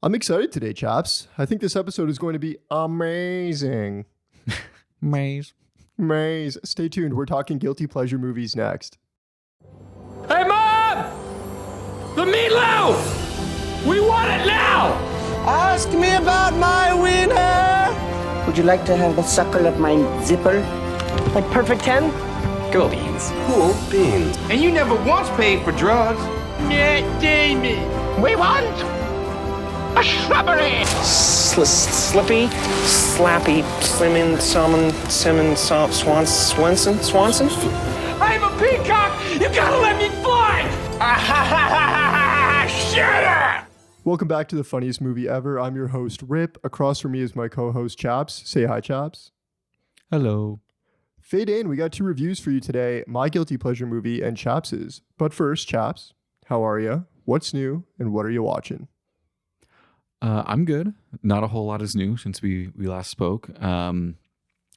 I'm excited today, chaps. I think this episode is going to be amazing. Maze. Maze. Stay tuned. We're talking guilty pleasure movies next. Hey, Mom! The meatloaf! We want it now! Ask me about my wiener! Would you like to have the suckle of my zipper? Like perfect 10? Cool beans. Cool beans. And you never once paid for drugs. Yeah, Jamie. We want a shrubbery! Slippy, slappy, slimming, Swanson? I'm a peacock! You gotta let me fly! Shooter! Welcome back to the funniest movie ever. I'm your host, Ripp. Across from me is my co-host, Chaps. Say hi, Chaps. Hello. Fade in. We got two reviews for you today. My guilty pleasure movie and Chaps's. But first, Chaps, how are you? What's new? And what are you watching? I'm good. Not a whole lot is new since we last spoke. What am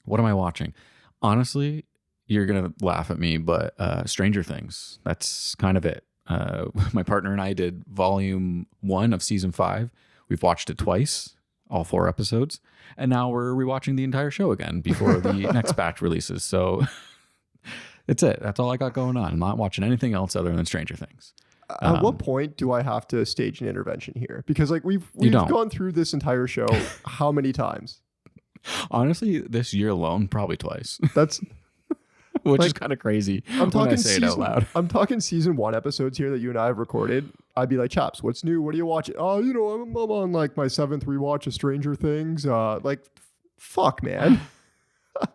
I watching? Honestly, you're going to laugh at me, but Stranger Things. That's kind of it. My partner and I did volume 1 of season 5. We've watched it twice, all 4 episodes. And now we're rewatching the entire show again before the next batch releases. So it's it. That's all I got going on. I'm not watching anything else other than Stranger Things. At what point do I have to stage an intervention here? Because like we've gone through this entire show how many times? Honestly, this year alone, probably twice. That's which is kind of crazy. I'm talking when I say it out loud. I'm talking season 1 episodes here that you and I have recorded. I'd be like, Chaps, what's new? What are you watching? Oh, I'm on like my 7th rewatch of Stranger Things. Fuck, man.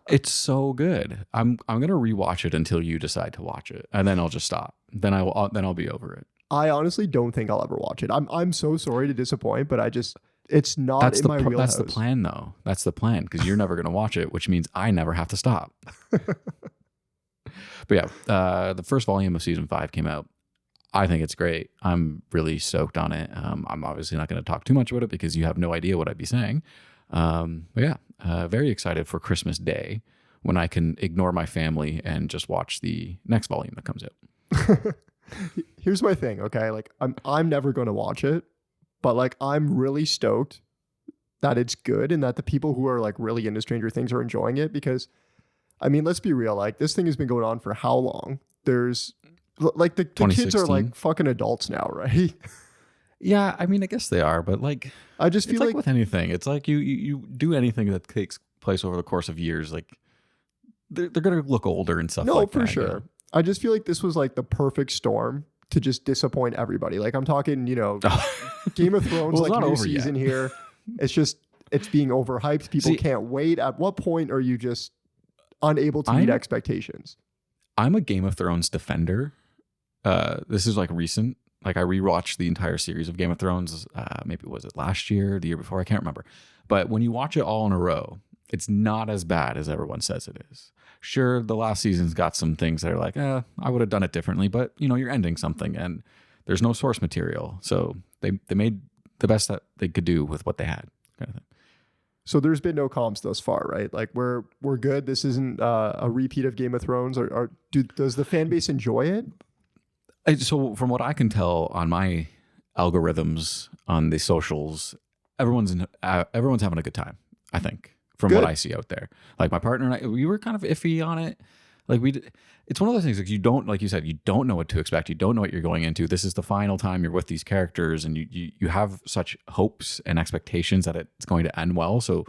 It's so good. I'm gonna rewatch it until you decide to watch it, and then I'll just stop. Then I'll be over it. I honestly don't think I'll ever watch it. I'm so sorry to disappoint, but it's not in my wheelhouse. That's the plan, though. That's the plan, because you're never gonna watch it, which means I never have to stop. But yeah, the first volume of season 5 came out. I think it's great. I'm really stoked on it. I'm obviously not going to talk too much about it because you have no idea what I'd be saying. But yeah, very excited for Christmas Day when I can ignore my family and just watch the next volume that comes out. Here's my thing, okay? Like I'm never going to watch it, but like I'm really stoked that it's good and that the people who are like really into Stranger Things are enjoying it because I mean, let's be real. Like this thing has been going on for how long? There's like the kids are like fucking adults now, right? Yeah, I mean, I guess they are, but like I just feel like with anything, it's like you do anything that takes place over the course of years, like they're gonna look older and stuff. No, for sure. You know? I just feel like this was like the perfect storm to just disappoint everybody. Like I'm talking, Game of Thrones, well, like new season here. It's being overhyped. People can't wait. At what point are you just unable to meet expectations? I'm a Game of Thrones defender. This is like recent. Like I rewatched the entire series of Game of Thrones. Maybe was it last year, the year before? I can't remember. But when you watch it all in a row, it's not as bad as everyone says it is. Sure, the last season's got some things that are like, I would have done it differently. But you're ending something, and there's no source material, so they made the best that they could do with what they had, kind of thing. So there's been no comps thus far, right? Like we're good. This isn't a repeat of Game of Thrones. Does the fan base enjoy it? So from what I can tell on my algorithms on the socials, everyone's having a good time. I think from what I see out there. Like my partner and I, we were kind of iffy on it. Like it's one of those things like you don't, like you said, you don't know what to expect. You don't know what you're going into. This is the final time you're with these characters, and you have such hopes and expectations that it's going to end well. So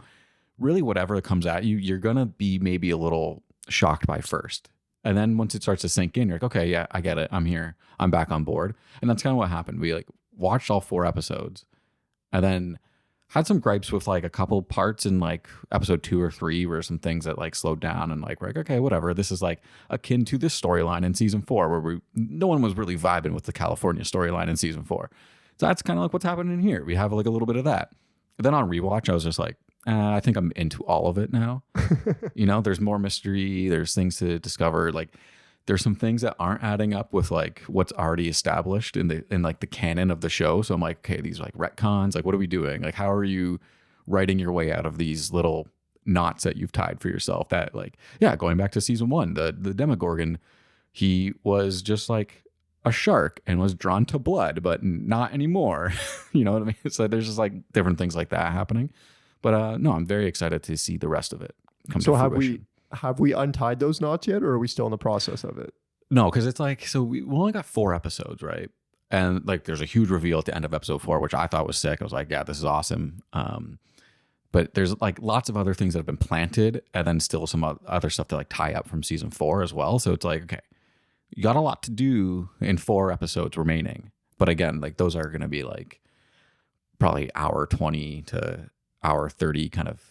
really, whatever comes at you, you're gonna be maybe a little shocked by first. And then once it starts to sink in, you're like, okay, yeah, I get it. I'm here. I'm back on board. And that's kind of what happened. We like watched all 4 episodes and then had some gripes with like a couple parts in like episode 2 or 3 where some things that like slowed down and like, we're like, okay, whatever. This is like akin to this storyline in season 4 where no one was really vibing with the California storyline in season 4. So that's kind of like what's happening here. We have like a little bit of that. And then on rewatch, I was just like, I think I'm into all of it now. There's more mystery. There's things to discover. Like there's some things that aren't adding up with like what's already established in like the canon of the show. So I'm like, okay, these are like retcons. Like, what are we doing? Like, how are you writing your way out of these little knots that you've tied for yourself? That like, yeah, going back to season 1, the Demogorgon, he was just like a shark and was drawn to blood, but not anymore. You know what I mean? So there's just like different things like that happening. But no, I'm very excited to see the rest of it come to fruition. Have we untied those knots yet, or are we still in the process of it? No, because it's like, so we only got 4 episodes, right? And like there's a huge reveal at the end of episode 4, which I thought was sick. I was like, yeah, this is awesome. But there's like lots of other things that have been planted, and then still some other stuff to like tie up from season 4 as well. So it's like, okay, you got a lot to do in 4 episodes remaining. But again, like those are going to be like probably hour 20 to hour 30 kind of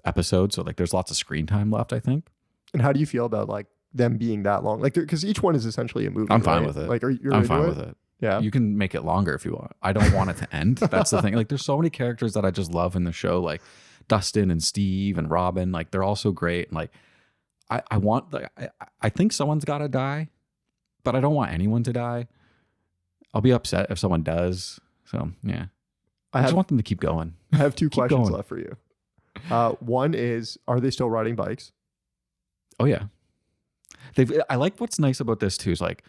episodes. So like there's lots of screen time left, I think. And how do you feel about like them being that long? Like, because each one is essentially a movie. I'm fine right? with it. Like, I'm fine with it. Yeah. You can make it longer if you want. I don't want it to end. That's the thing. Like there's so many characters that I just love in the show, like Dustin and Steve and Robin. Like they're all so great. And like I want, like, I think someone's got to die, but I don't want anyone to die. I'll be upset if someone does. So yeah, I just want them to keep going. I have 2 questions left for you. One is, are they still riding bikes? Oh yeah. I like what's nice about this too is like,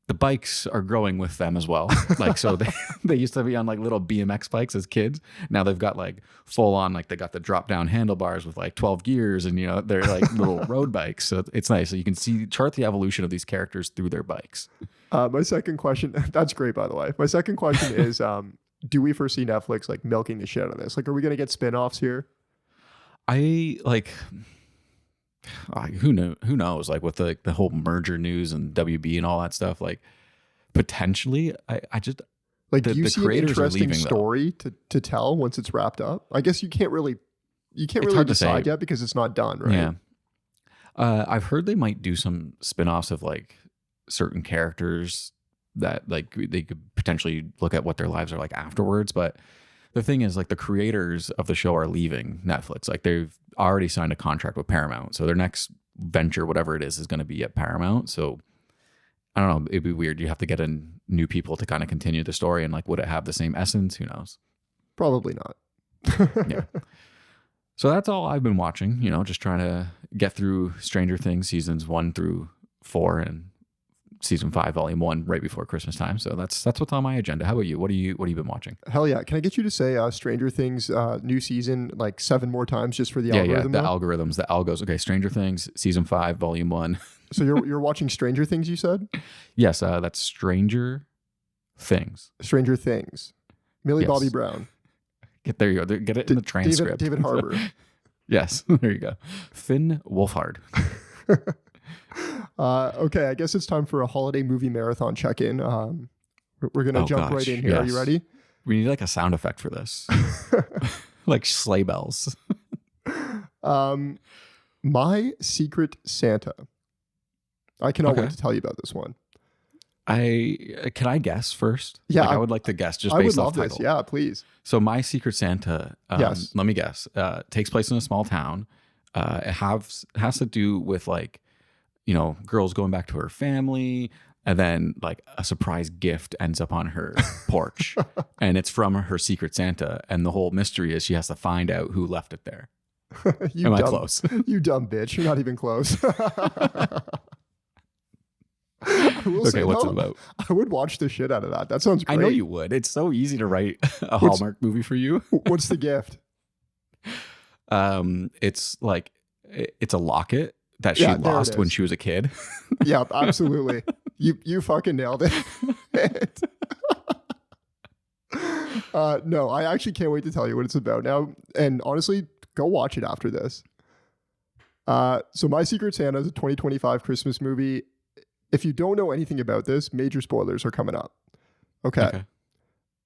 the bikes are growing with them as well. Like, so they used to be on like little BMX bikes as kids. Now they've got like full on, like they got the drop down handlebars with like 12 gears, and you know, they're like little road bikes. So it's nice. So you can chart the evolution of these characters through their bikes. My second question, that's great, by the way. My second question is, do we foresee Netflix like milking the shit out of this? Like, are we going to get spinoffs here? I like, who knows? Like with the whole merger news and WB and all that stuff, like potentially, I just like, do you see an interesting story to tell once it's wrapped up? I guess you can't really decide yet because it's not done, right? Yeah. I've heard they might do some spinoffs of like certain characters that like they could potentially look at what their lives are like afterwards. But the thing is, like the creators of the show are leaving Netflix. Like they've already signed a contract with Paramount. So their next venture, whatever it is going to be at Paramount. So I don't know. It'd be weird. You have to get in new people to kind of continue the story. And like, would it have the same essence? Who knows? Probably not. Yeah. So that's all I've been watching, you know, just trying to get through Stranger Things seasons 1 through 4 and season 5, volume 1 right before Christmas time. So that's what's on my agenda. How about you? What have you been watching? Hell yeah. Can I get you to say Stranger Things new season like 7 more times just for the algorithm? Yeah, the algorithms, the algos. Okay, Stranger Things season 5, volume 1. So you're watching Stranger Things, you said? Yes, that's Stranger Things. Stranger Things. Millie Bobby Brown. There you go. Get it in the transcript. David Harbour. Yes, there you go. Finn Wolfhard. Okay, I guess it's time for a holiday movie marathon check-in. We're going to jump right in here. Yes. Are you ready? We need like a sound effect for this. Like sleigh bells. My Secret Santa. I cannot wait to tell you about this one. Can I guess first? Yeah, like, I would like to guess just based off title. This. Yeah, please. So My Secret Santa, yes. Let me guess, takes place in a small town. It has to do with like, you know, girls going back to her family, and then like a surprise gift ends up on her porch, and it's from her Secret Santa, and the whole mystery is she has to find out who left it there. Am I close? You dumb bitch! You're not even close. Okay, what's it about? I would watch the shit out of that. That sounds great. I know you would. It's so easy to write a Hallmark movie for you. What's the gift? It's like it's a locket that she lost when she was a kid. Yeah, absolutely. You fucking nailed it. No, I actually can't wait to tell you what it's about now. And honestly, go watch it after this. So My Secret Santa is a 2025 Christmas movie. If you don't know anything about this, major spoilers are coming up. Okay.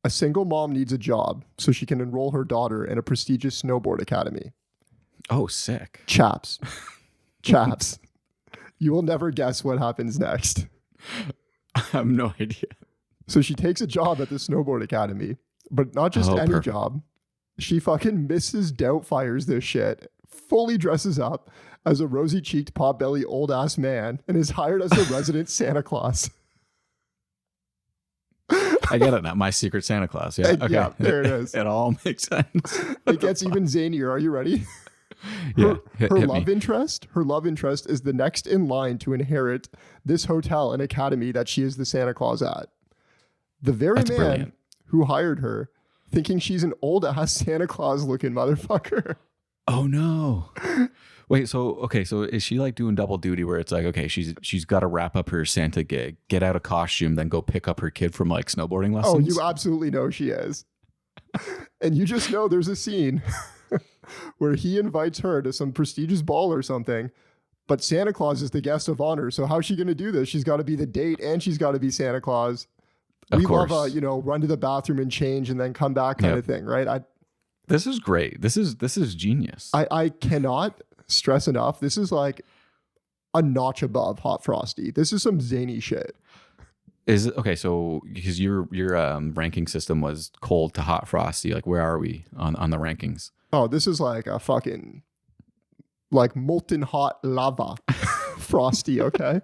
A single mom needs a job so she can enroll her daughter in a prestigious snowboard academy. Oh, sick. Chaps. Chaps. You will never guess what happens next. I have no idea. So she takes a job at the snowboard academy, but not just any job. She fucking Mrs. Doubtfires this shit, fully dresses up as a rosy-cheeked, pot-belly old-ass man and is hired as the resident Santa Claus. I get it now. My Secret Santa Claus. Yeah. Okay. Yeah, there it is. It all makes sense. It gets even zanier. Are you ready? Yeah, Her hit love me. interest. Her love interest is the next in line to inherit this hotel and academy that she is the Santa Claus at. The very That's man brilliant. who hired her, thinking she's an old ass Santa Claus looking motherfucker. Oh no. Wait, so is she like doing double duty where it's like, okay, she's got to wrap up her Santa gig, get out of costume, then go pick up her kid from like snowboarding lessons? Oh, you absolutely know she is. And you just know there's a scene where he invites her to some prestigious ball or something, but Santa Claus is the guest of honor. So how's she going to do this? She's got to be the date and she's got to be Santa Claus. Of We course. love a, run to the bathroom and change and then come back kind of thing, right? This is great. This is genius. I cannot stress enough. This is like a notch above Hot Frosty. This is some zany shit. Is it okay? So because your ranking system was cold to hot frosty, like where are we on the rankings? Oh, this is like a fucking like molten hot lava Frosty. Okay,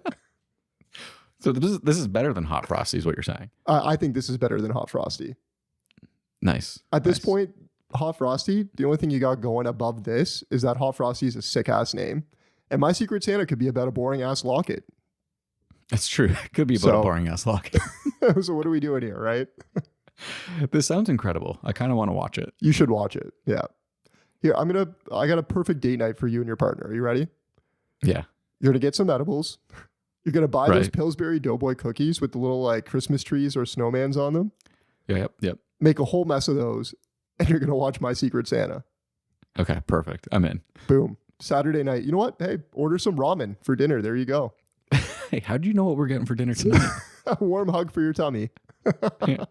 So this is better than hot frosty, is what you're saying? I think this is better than Hot Frosty. Nice. At this Nice. point, Hot Frosty, the only thing you got going above this is that Hot Frosty is a sick ass name, and My Secret Santa could be about a boring ass locket. It's true. It could be about So- a boring ass lock. So what are we doing here, right? This sounds incredible. I kind of want to watch it. You should watch it. Yeah. Here, I got a perfect date night for you and your partner. Are you ready? Yeah. You're gonna get some edibles. You're gonna buy those Right. Pillsbury Doughboy cookies with the little like Christmas trees or snowmans on them. Yep. Make a whole mess of those, and you're gonna watch My Secret Santa. Okay, perfect. I'm in. Boom. Saturday night. You know what? Hey, order some ramen for dinner. There you go. Hey, how do you know what we're getting for dinner tonight? A warm hug for your tummy. I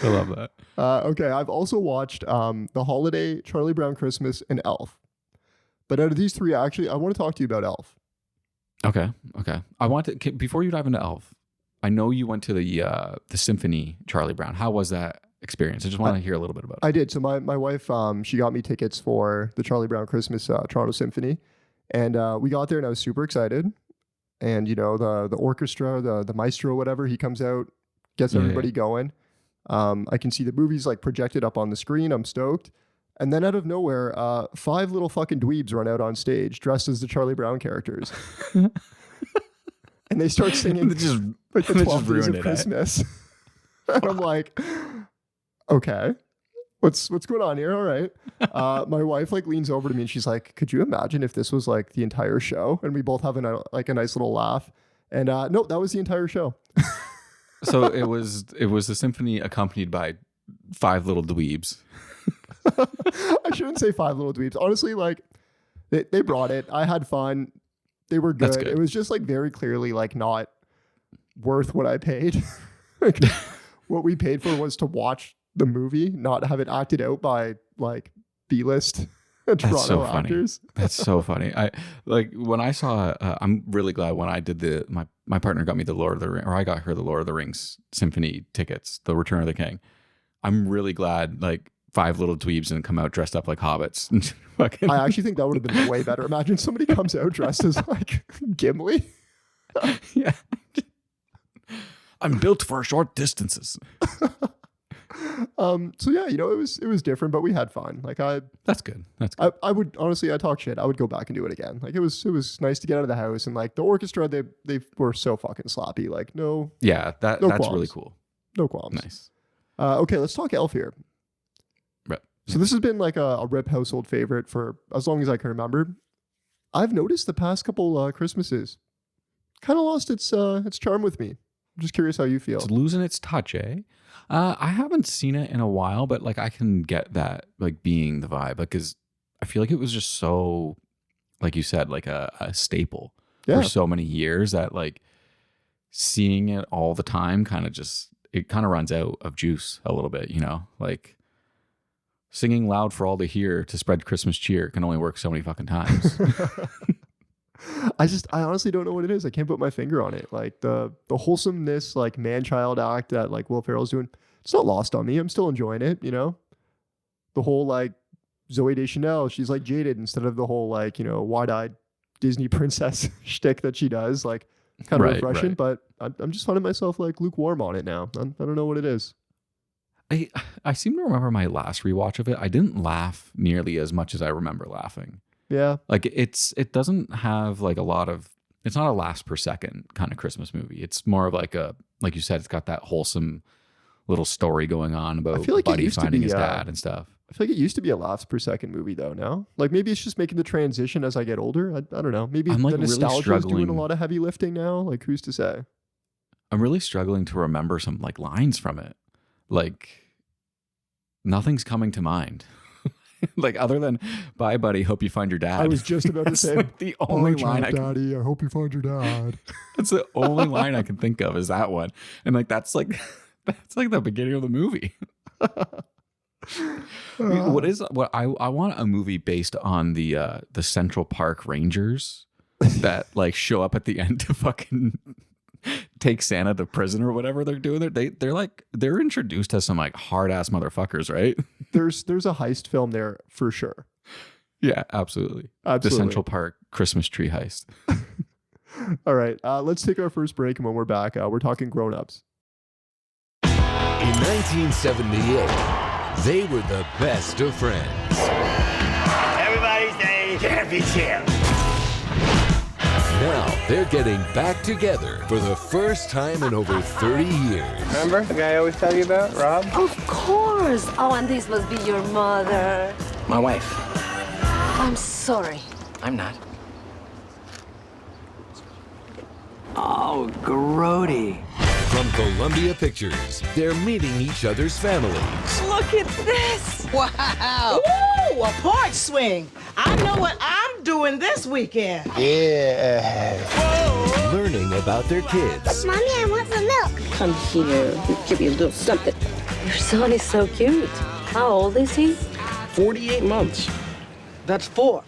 love that. Okay, I've also watched The Holiday, Charlie Brown Christmas, and Elf. But out of these three, actually, I want to talk to you about Elf. Okay. I want to before you dive into Elf. I know you went to the symphony Charlie Brown. How was that experience? I just want to hear a little bit about it. I did. So my wife, she got me tickets for the Charlie Brown Christmas Toronto Symphony, and we got there, and I was super excited. And the orchestra, the maestro, whatever, he comes out, gets everybody going. I can see the movies like projected up on the screen. I'm stoked. And then out of nowhere, 5 little fucking dweebs run out on stage dressed as the Charlie Brown characters, and they start singing They just- like the they 12 just Days ruined of it, eh? Christmas. And I'm like, okay, what's going on here? All right. My wife like leans over to me and she's like, could you imagine if this was like the entire show? And we both have a nice little laugh. And nope, that was the entire show. So it was the symphony accompanied by 5 little dweebs. I shouldn't say 5 little dweebs. Honestly, like they brought it. I had fun. They were good. That's good. It was just like very clearly like not worth what I paid. Like, what we paid for was to watch the movie, not have it acted out by like B-list Toronto actors. That's so funny. I like when I saw. I'm really glad when I did my partner got me the Lord of the Rings, or I got her the Lord of the Rings symphony tickets, the Return of the King. I'm really glad like 5 little dweebs didn't come out dressed up like hobbits. And fucking, I actually think that would have been way better. Imagine somebody comes out dressed as like Gimli. yeah. I'm built for short distances. So yeah, it was different, but we had fun. Like That's good. That's good. I would honestly, I talk shit. I would go back and do it again. Like it was nice to get out of the house, and like the orchestra, they were so fucking sloppy. Like no Yeah, that's qualms. really cool. no qualms. Nice. Okay, let's talk Elf here. Right. So this has been like a Rip household favorite for as long as I can remember. I've noticed the past couple Christmases kind of lost its charm with me. I'm just curious how you feel. It's losing its touch, eh? I haven't seen it in a while, but like I can get that like being the vibe because I feel like it was just so, like you said, like a staple Yeah. for so many years that like seeing it all the time kind of runs out of juice a little bit, like singing loud for all to hear to spread Christmas cheer can only work so many fucking times. I honestly don't know what it is. I can't put my finger on it. Like the wholesomeness, like man-child act that like Will Ferrell's doing, it's not lost on me. I'm still enjoying it, The whole like Zoeey Deschanel, she's like jaded instead of the whole like, wide-eyed Disney princess shtick that she does. Like kind of Right, refreshing, right. but I'm just finding myself like lukewarm on it now. I don't know what it is. I seem to remember my last rewatch of it. I didn't laugh nearly as much as I remember laughing. Yeah. Like it doesn't have like a lot of, it's not a laughs per second kind of Christmas movie. It's more of like like you said, it's got that wholesome little story going on about Buddy finding his dad and stuff. I feel like it used to be a laughs per second movie though now. Like maybe it's just making the transition as I get older. I don't know. Maybe I'm like the really nostalgia is doing a struggling. lot of heavy lifting now. Like who's to say? I'm really struggling to remember some like lines from it. Like nothing's coming to mind. Like other than "Bye, buddy. Hope you find your dad." I was just about to say like the only line Daddy. I hope you find your dad. That's the only line I can think of is that one, and like that's like the beginning of the movie. What I want a movie based on the Central Park Rangers that like show up at the end to fucking take Santa to prison or whatever they're doing. They're introduced as some like hard ass motherfuckers, right? There's a heist film there for sure. Yeah, absolutely. The Central Park Christmas tree heist. All right, let's take our first break, and when we're back, we're talking grown-ups. In 1978, they were the best of friends. Everybody say championship. Now they're getting back together for the first time in over 30 years. Remember the guy I always tell you about, Rob? Of course. Oh, and this must be your mother. My wife. I'm sorry. I'm not. Oh, grody. From Columbia Pictures, they're meeting each other's families. Look at this. Wow! Ooh, a porch swing. I know what I'm doing this weekend. Yeah. Learning about their kids. Mommy, I want some milk. Come here. We'll give you a little something. Your son is so cute. How old is he? 48 months. That's 4.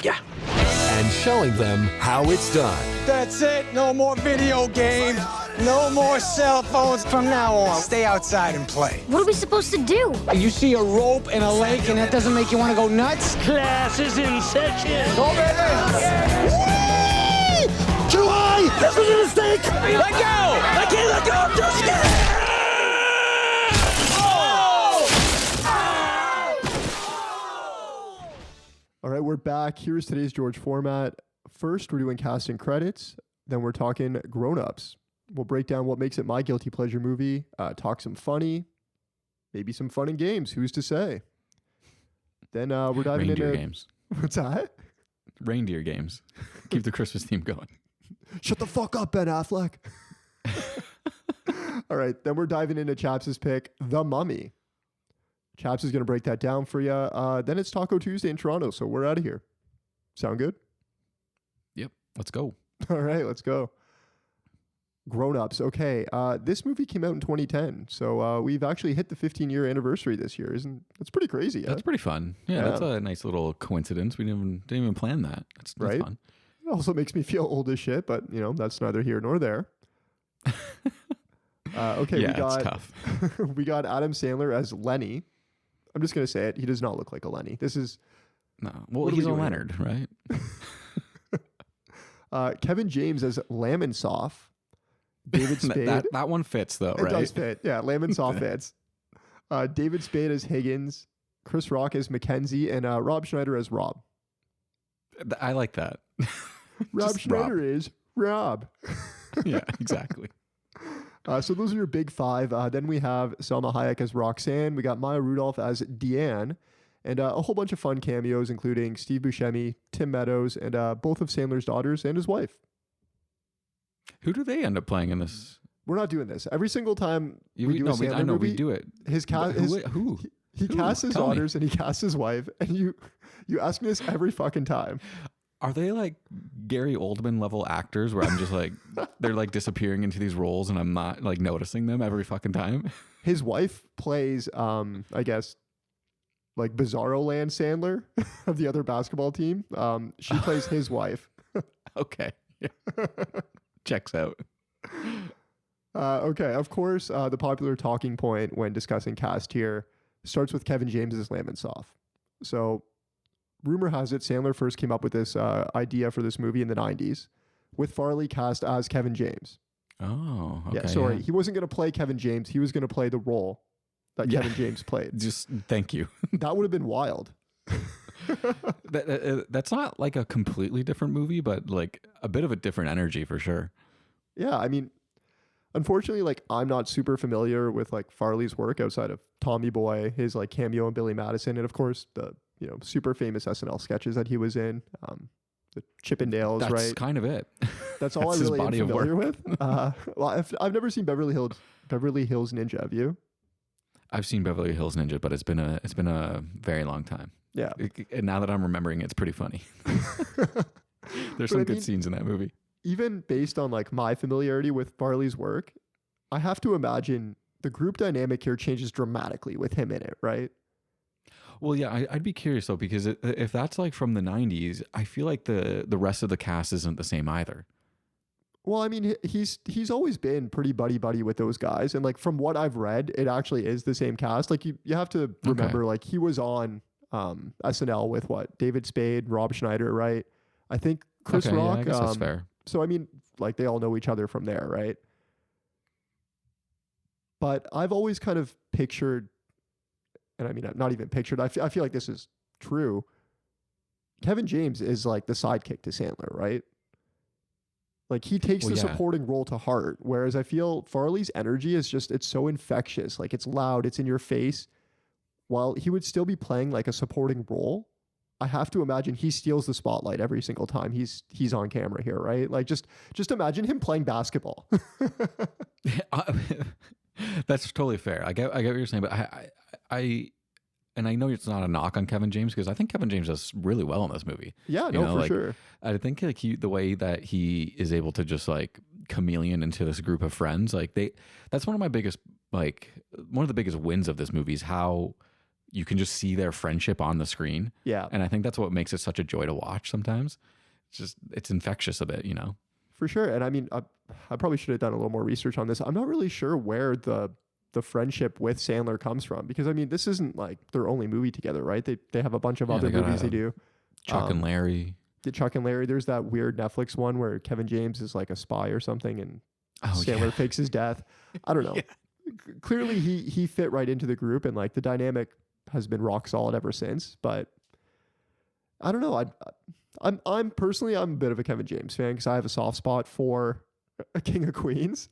Yeah. And showing them how it's done. That's it. No more video games. No more cell phones from now on. Stay outside and play. What are we supposed to do? You see a rope in a lake and that doesn't make you want to go nuts? Class is in session. Go, baby. Whee! Too high. This was a mistake. Let go. I can't let go. I'm too scared. All right, we're back. Here's today's George format. First, we're doing casting credits. Then we're talking grown-ups. We'll break down what makes it my guilty pleasure movie, talk some funny, maybe some fun and games. Who's to say? Then we're diving Reindeer into games. What's that? Reindeer games. Keep the Christmas theme going. Shut the fuck up, Ben Affleck. All right, then we're diving into Chaps' pick, The Mummy. Chaps is going to break that down for you. Then it's Taco Tuesday in Toronto, so we're out of here. Sound good? Yep. Let's go. All right, let's go. Grown-ups. Okay, this movie came out in 2010, so we've actually hit the 15-year anniversary this year. That's pretty crazy? Yeah? That's pretty fun. Yeah, that's a nice little coincidence. We didn't even plan that. That's right? fun. It also makes me feel old as shit, but that's neither here nor there. Okay, yeah, we got it's tough. we got Adam Sandler as Lenny. I'm just gonna say it. He does not look like a Lenny. This is No, well, What are we he's a doing Leonard, right? Kevin James as Lamonsoff. David Spade. that one fits though, It right? does fit. Yeah, Lamonsoff fits. David Spade as Higgins. Chris Rock as Mackenzie, and Rob Schneider as Rob. I like that. Rob Just Schneider is Rob. Yeah, exactly. So those are your big five. Then we have Selma Hayek as Roxanne. We got Maya Rudolph as Deanne. And a whole bunch of fun cameos, including Steve Buscemi, Tim Meadows, and both of Sandler's daughters and his wife. Who do they end up playing in this? We're not doing this. Every single time we do a Sandler I know movie, we do it. his cast, Who? he casts his Tell me. daughters and he casts his wife. And you ask me this every fucking time. Are they like Gary Oldman level actors where I'm just like, they're like disappearing into these roles and I'm not like noticing them every fucking time? His wife plays, I guess, like Bizarro Land Sandler of the other basketball team. She plays his wife. Okay. Yeah. Checks out. Okay, of course, the popular talking point when discussing cast here starts with Kevin James as Lamonsoff. So, rumor has it Sandler first came up with this idea for this movie in the 90s, with Farley cast as Kevin James. Oh, okay. Yeah, sorry, he wasn't going to play Kevin James. He was going to play the role that Kevin James played. Just thank you. That would have been wild. That's not like a completely different movie, but like a bit of a different energy for sure. Yeah, I mean, unfortunately, like I'm not super familiar with like Farley's work outside of Tommy Boy, his like cameo in Billy Madison, and of course the super famous SNL sketches that he was in, the Chippendales. That's right? kind of it. That's all I really am familiar with. Well, I've never seen Beverly Hills Ninja. Have you? I've seen Beverly Hills Ninja, but it's been a very long time. Yeah. And now that I'm remembering, it's pretty funny. There's some good scenes in that movie. Even based on like my familiarity with Farley's work, I have to imagine the group dynamic here changes dramatically with him in it, right? Well, yeah, I'd be curious though, because if that's like from the 90s, I feel like the rest of the cast isn't the same either. Well, I mean, he's always been pretty buddy with those guys, and like from what I've read, it actually is the same cast. Like you have to remember, like he was on SNL with David Spade, Rob Schneider, right? I think Chris Rock. Yeah, I guess that's fair. So I mean, like they all know each other from there, right? But I've always kind of pictured, and I mean, not even pictured. I feel like this is true. Kevin James is like the sidekick to Sandler, right? Like he takes the supporting role to heart, whereas I feel Farley's energy is just, it's so infectious. Like it's loud, it's in your face. While he would still be playing like a supporting role, I have to imagine he steals the spotlight every single time he's on camera here, right? Like just imagine him playing basketball. That's totally fair. I get what you're saying, but I know it's not a knock on Kevin James because I think Kevin James does really well in this movie. Yeah, for sure. I think like the way that he is able to just like chameleon into this group of friends, like that's one of the biggest wins of this movie is how you can just see their friendship on the screen. Yeah. And I think that's what makes it such a joy to watch sometimes. It's infectious a bit, For sure. And I mean, I probably should have done a little more research on this. I'm not really sure where the friendship with Sandler comes from, because I mean, this isn't like their only movie together, right? They have a bunch of other movies they do. Chuck and Larry. Chuck and Larry. There's that weird Netflix one where Kevin James is like a spy or something, and Sandler fakes his death. I don't know. Clearly, he fit right into the group, and like the dynamic has been rock solid ever since. But I don't know. I'm personally a bit of a Kevin James fan because I have a soft spot for a King of Queens.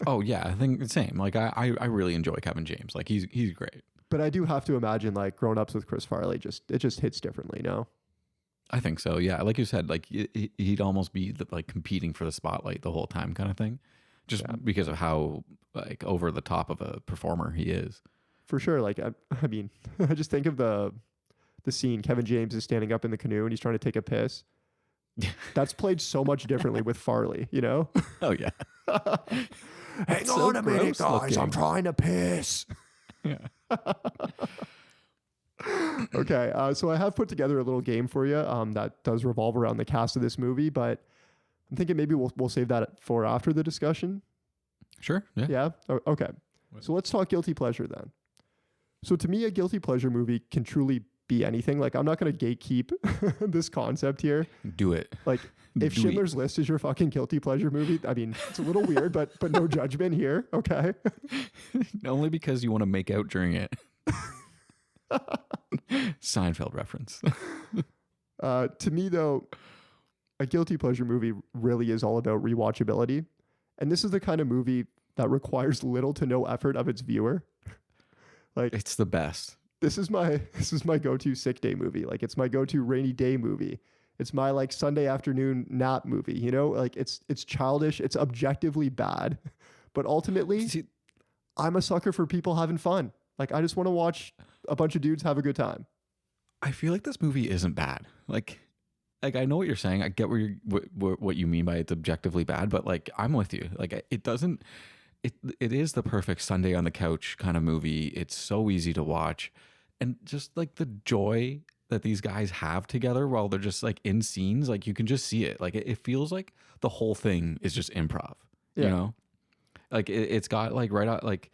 Oh yeah, I think the same. Like I really enjoy Kevin James. Like he's great. But I do have to imagine like Grown Ups with Chris Farley it just hits differently, no? I think so. Yeah, like you said, like he'd almost be like competing for the spotlight the whole time, kind of thing, just because of how like over the top of a performer he is. For sure. Like I mean, I just think of the scene. Kevin James is standing up in the canoe and he's trying to take a piss. That's played so much differently with Farley, Oh yeah. Hang on a minute, guys. Looking. I'm trying to piss. Yeah. Okay. So I have put together a little game for you that does revolve around the cast of this movie, but I'm thinking maybe we'll save that for after the discussion. Sure. Yeah. Yeah. Okay. So let's talk guilty pleasure then. So to me, a guilty pleasure movie can truly be anything. Like I'm not going to gatekeep this concept here. Do it. Like if Schindler's List is your fucking guilty pleasure movie, I mean, it's a little weird, but no judgment here. Okay. Only because you want to make out during it. Seinfeld reference. To me though, a guilty pleasure movie really is all about rewatchability. And this is the kind of movie that requires little to no effort of its viewer. Like it's the best. This is my go-to sick day movie. Like it's my go-to rainy day movie. It's my like Sunday afternoon nap movie, like it's childish. It's objectively bad, but ultimately I'm a sucker for people having fun. Like I just want to watch a bunch of dudes have a good time. I feel like this movie isn't bad. Like I know what you're saying. I get what you mean by it's objectively bad, but like I'm with you. Like it doesn't. It is the perfect Sunday on the couch kind of movie. It's so easy to watch, and just like the joy that these guys have together while they're just like in scenes, like you can just see it. Like it feels like the whole thing is just improv. Yeah. Like it's got like right out like.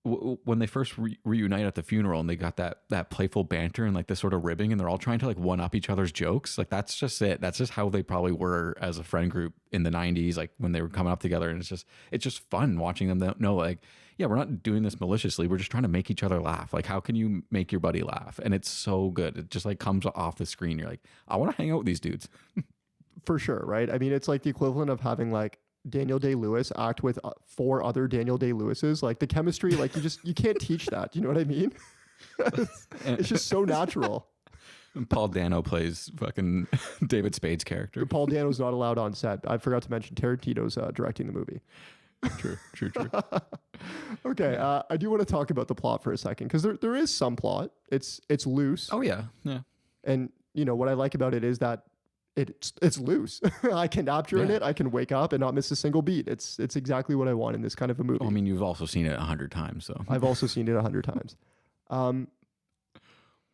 When they first reunite at the funeral and they got that playful banter and like this sort of ribbing and they're all trying to like one up each other's jokes. Like that's just it. That's just how they probably were as a friend group in the 90s, like when they were coming up together. And it's just fun watching them know like, yeah, we're not doing this maliciously. We're just trying to make each other laugh. Like, how can you make your buddy laugh? And it's so good. It just like comes off the screen. You're like, I want to hang out with these dudes. For sure, right? I mean, it's like the equivalent of having like Daniel Day-Lewis act with 4 other Daniel Day-Lewises. Like the chemistry, like you can't teach that. You know what I mean? It's just so natural. And Paul Dano plays fucking David Spade's character. Paul Dano's not allowed on set. I forgot to mention Tarantino's directing the movie. True. Okay, I do want to talk about the plot for a second because there is some plot. It's loose. Oh yeah. And you know what I like about it is that it's loose. I can nap during it. I can wake up and not miss a single beat. It's exactly what I want in this kind of a movie. Well, I mean, you've also seen it 100 times, so I've also seen it 100 times.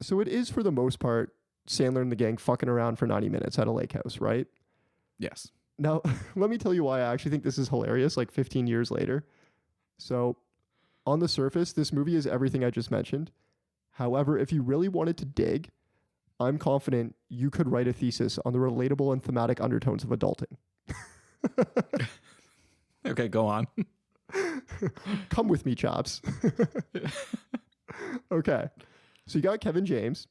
So it is for the most part Sandler and the gang fucking around for 90 minutes at a lake house, right? yes. Now, let me tell you why I actually think this is hilarious, like 15 years later. So, on the surface, this movie is everything I just mentioned. However, if you really wanted to dig, I'm confident you could write a thesis on the relatable and thematic undertones of adulting. Okay, go on. Come with me, chaps. Okay. So you got Kevin James.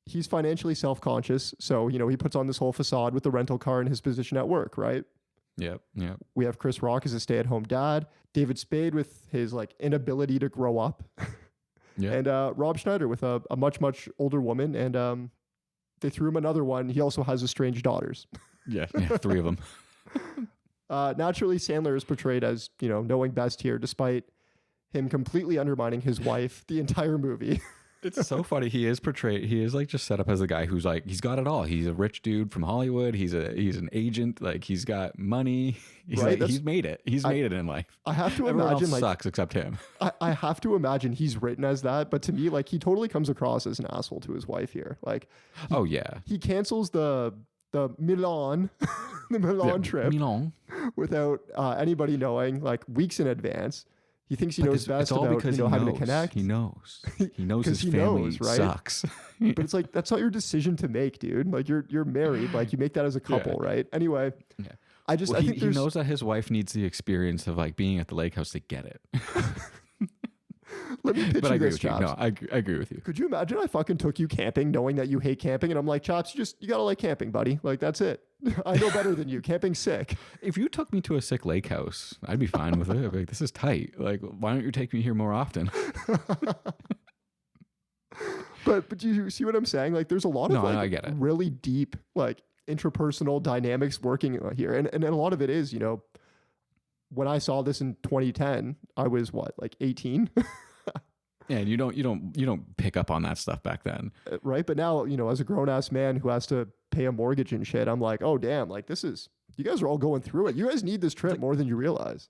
He's financially self-conscious. So, you know, he puts on this whole facade with the rental car and his position at work, right? Yep. We have Chris Rock as a stay-at-home dad. David Spade with his like inability to grow up. Yeah. And Rob Schneider with a much, much older woman. And they threw him another one. He also has estranged daughters. Yeah, 3 of them. Naturally, Sandler is portrayed as, you know, knowing best here, despite him completely undermining his wife the entire movie. It's so funny. He is like just set up as a guy who's like, he's got it all. He's a rich dude from Hollywood. He's an agent. Like he's got money. He's Right, like, he's made it. He's made it in life. I have to Everyone imagine else like sucks except him. I have to imagine he's written as that, but to me, like he totally comes across as an asshole to his wife here. Like, Oh yeah. he cancels the Milan the Milan trip Milan. without anybody knowing, like weeks in advance. He thinks he But knows best about having to connect. He knows. He knows his 'Cause he family knows, right? sucks. But it's like that's not your decision to make, dude. Like you're married. Like you make that as a couple, right? Anyway, Yeah. I think he there's knows that his wife needs the experience of like being at the lake house to get it. Let me pitch But I you agree this, with you. Chaps. No, I agree with you. Could you imagine I fucking took you camping knowing that you hate camping and I'm like, Chaps, you gotta like camping, buddy. Like that's it. I know better than you. Camping's sick. If you took me to a sick lake house, I'd be fine with it. I'd be like, this is tight. Like, why don't you take me here more often? But do you see what I'm saying? Like there's a lot of No, like I get it. really deep like intrapersonal dynamics working here. And a lot of it is, you know, when I saw this in 2010, I was what, like 18? Yeah, and you don't pick up on that stuff back then. Right? But now, you know, as a grown ass man who has to pay a mortgage and shit, I'm like, oh damn, like you guys are all going through it. You guys need this trip more than you realize.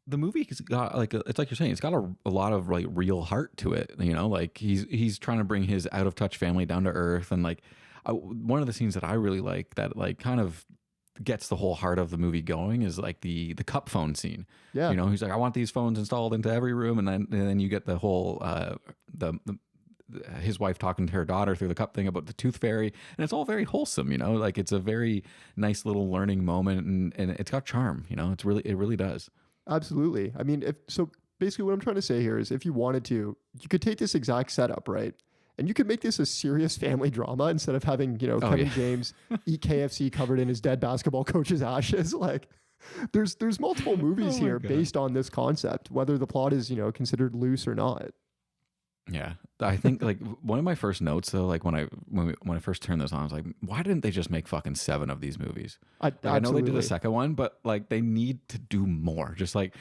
The movie's got like it's like you're saying, it's got a lot of like real heart to it. You know, like he's trying to bring his out of touch family down to earth, and like one of the scenes that I really like that like kind of gets the whole heart of the movie going is like the cup phone scene. Yeah. You know, he's like, I want these phones installed into every room, and then you get the whole his wife talking to her daughter through the cup thing about the tooth fairy, and it's all very wholesome. You know, like it's a very nice little learning moment, and it's got charm. You know, it really does. Absolutely. I mean, basically what I'm trying to say here is if you wanted to, you could take this exact setup, right? And you could make this a serious family drama instead of having, you know, Kevin James eat KFC covered in his dead basketball coach's ashes. Like there's multiple movies here based on this concept, whether the plot is, you know, considered loose or not. Yeah. I think like one of my first notes though, like when I first turned this on, I was like, why didn't they just make fucking 7 of these movies? I know they did a second one, but like they need to do more. Just like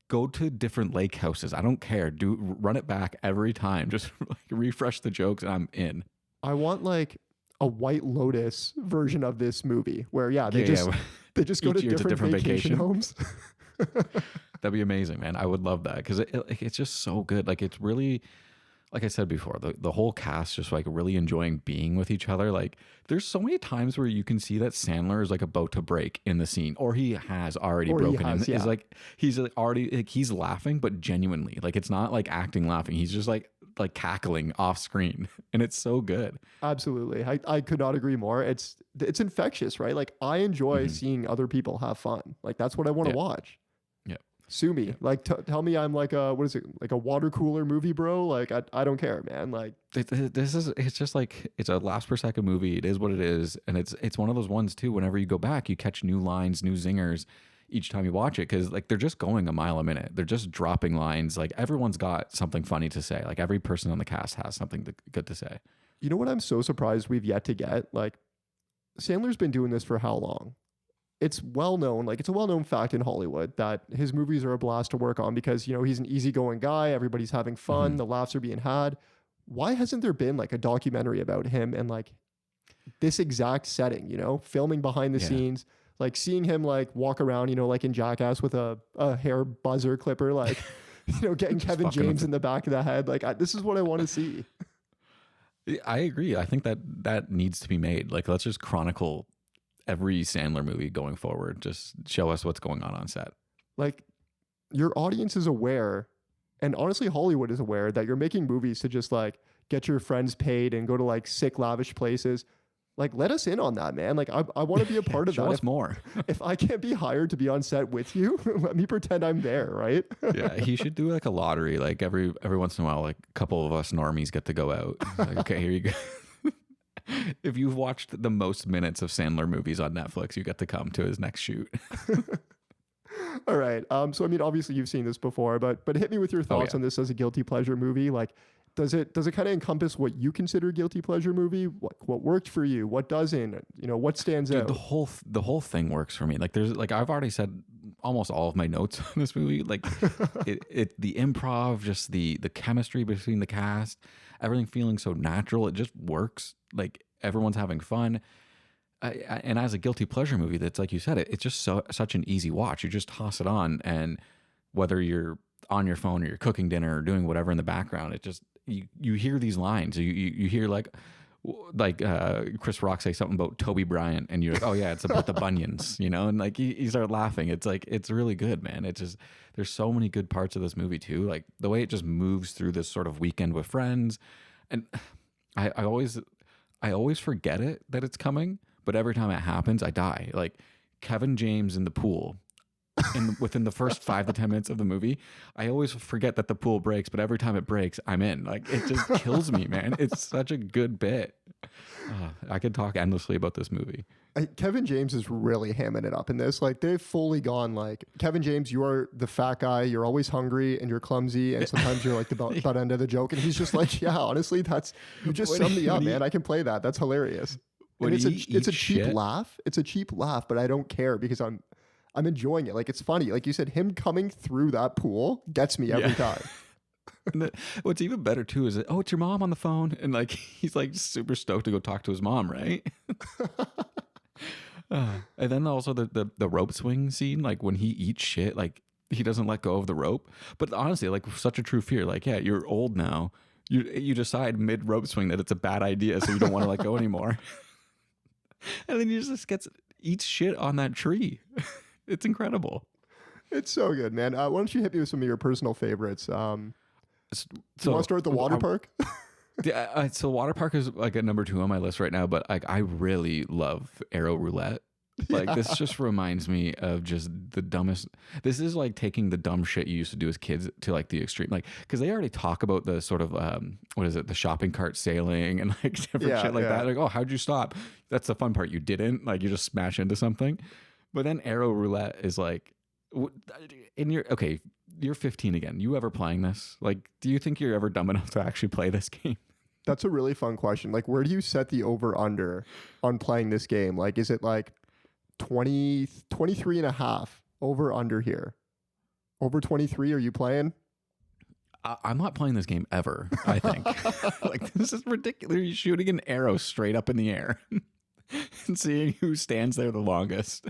go to different lake houses. I don't care. Run it back every time. Just like, refresh the jokes and I'm in. I want like a White Lotus version of this movie where they just go to different vacation homes. That'd be amazing, man. I would love that because it's just so good. Like it's really, like I said before, the whole cast just like really enjoying being with each other. Like there's so many times where you can see that Sandler is like about to break in the scene, or he has already broken. Is like he's already like he's laughing, but genuinely, like it's not like acting laughing. He's just like cackling off screen, and it's so good. Absolutely, I could not agree more. It's infectious, right? Like I enjoy seeing other people have fun. Like that's what I want to watch. Yeah. Sue me. Like, tell me I'm like a, what is it? Like a water cooler movie, bro? Like, I don't care, man. Like, it's just like, it's a laughs per second movie. It is what it is. And it's one of those ones too, whenever you go back, you catch new lines, new zingers each time you watch it. Cause like, they're just going a mile a minute. They're just dropping lines. Like everyone's got something funny to say. Like every person on the cast has something good to say. you know what I'm so surprised we've yet to get? Like, Sandler's been doing this for how long? It's well known, like it's a well-known fact in Hollywood that his movies are a blast to work on because, you know, he's an easygoing guy. Everybody's having fun. The laughs are being had. Why hasn't there been like a documentary about him and like this exact setting, you know, filming behind the scenes, like seeing him like walk around, you know, like in Jackass with a hair buzzer clipper, like, you know, getting Kevin James in the back of the head. Like, this is what I want to see. I agree. I think that needs to be made. Like, let's just chronicle every Sandler movie going forward. Just show us what's going on set. Like, your audience is aware, and honestly, Hollywood is aware that you're making movies to just like get your friends paid and go to like sick, lavish places. Like, let us in on that, man. Like, I want to be a part of that. Show us more. If I can't be hired to be on set with you, let me pretend I'm there, right? Yeah, he should do like a lottery. Like every once in a while, like a couple of us normies get to go out. Like, okay, here you go. If you've watched the most minutes of Sandler movies on Netflix, you get to come to his next shoot. All right. So I mean, obviously you've seen this before, but hit me with your thoughts on this as a guilty pleasure movie. Like, does it kind of encompass what you consider a guilty pleasure movie? What worked for you? What doesn't? You know, what stands out? The whole thing works for me. Like, there's like, I've already said almost all of my notes on this movie. Like, the improv, just the chemistry between the cast, everything feeling so natural. It just works. Like, everyone's having fun. And as a guilty pleasure movie, that's like you said, it's just such an easy watch. You just toss it on, and whether you're on your phone or you're cooking dinner or doing whatever in the background, it just you hear these lines. You hear like Chris Rock say something about Toby Bryant, and you're like, oh yeah, it's about the bunions, you know, and like you start laughing. It's like, it's really good, man. It's just, there's so many good parts of this movie too. Like the way it just moves through this sort of weekend with friends, and I always forget it that it's coming. But every time it happens, I die. Like Kevin James in the pool, within the first 5 to 10 minutes of the movie, I always forget that the pool breaks. But every time it breaks, I'm in. Like, it just kills me, man. It's such a good bit. I could talk endlessly about this movie. Kevin James is really hamming it up in this. Like, they've fully gone like, Kevin James, you are the fat guy. You're always hungry and you're clumsy. And sometimes you're like the butt end of the joke. And he's just like, yeah, honestly, you just summed me up, man. I can play that. That's hilarious. And it's a cheap laugh. It's a cheap laugh, but I don't care because I'm enjoying it. Like, it's funny. Like you said, him coming through that pool gets me every time. What's even better too is that, oh, it's your mom on the phone, and like he's like super stoked to go talk to his mom, right? And then also the rope swing scene, like when he eats shit, like he doesn't let go of the rope. But honestly, like such a true fear. Like, yeah, you're old now. You decide mid rope swing that it's a bad idea, so you don't want to let go anymore. And then he just eats shit on that tree. It's incredible. It's so good, man. Why don't you hit me with some of your personal favorites? Do you want to start with the water park? Yeah, so water park is like at number 2 on my list right now, but like I really love Aero Roulette. Like this just reminds me of just the dumbest. This is like taking the dumb shit you used to do as kids to like the extreme. Like, because they already talk about the sort of what is it, the shopping cart sailing and like different shit like that. Like, oh, how'd you stop? That's the fun part. You didn't. Like, you just smash into something. But then Aero Roulette is like, you're 15 again. You ever playing this? Like, do you think you're ever dumb enough to actually play this game? That's a really fun question. Like, where do you set the over under on playing this game? Like, is it like 23 and a half over under here? Over 23, are you playing? I'm not playing this game ever, I think. Like, this is ridiculous. You're shooting an arrow straight up in the air and seeing who stands there the longest.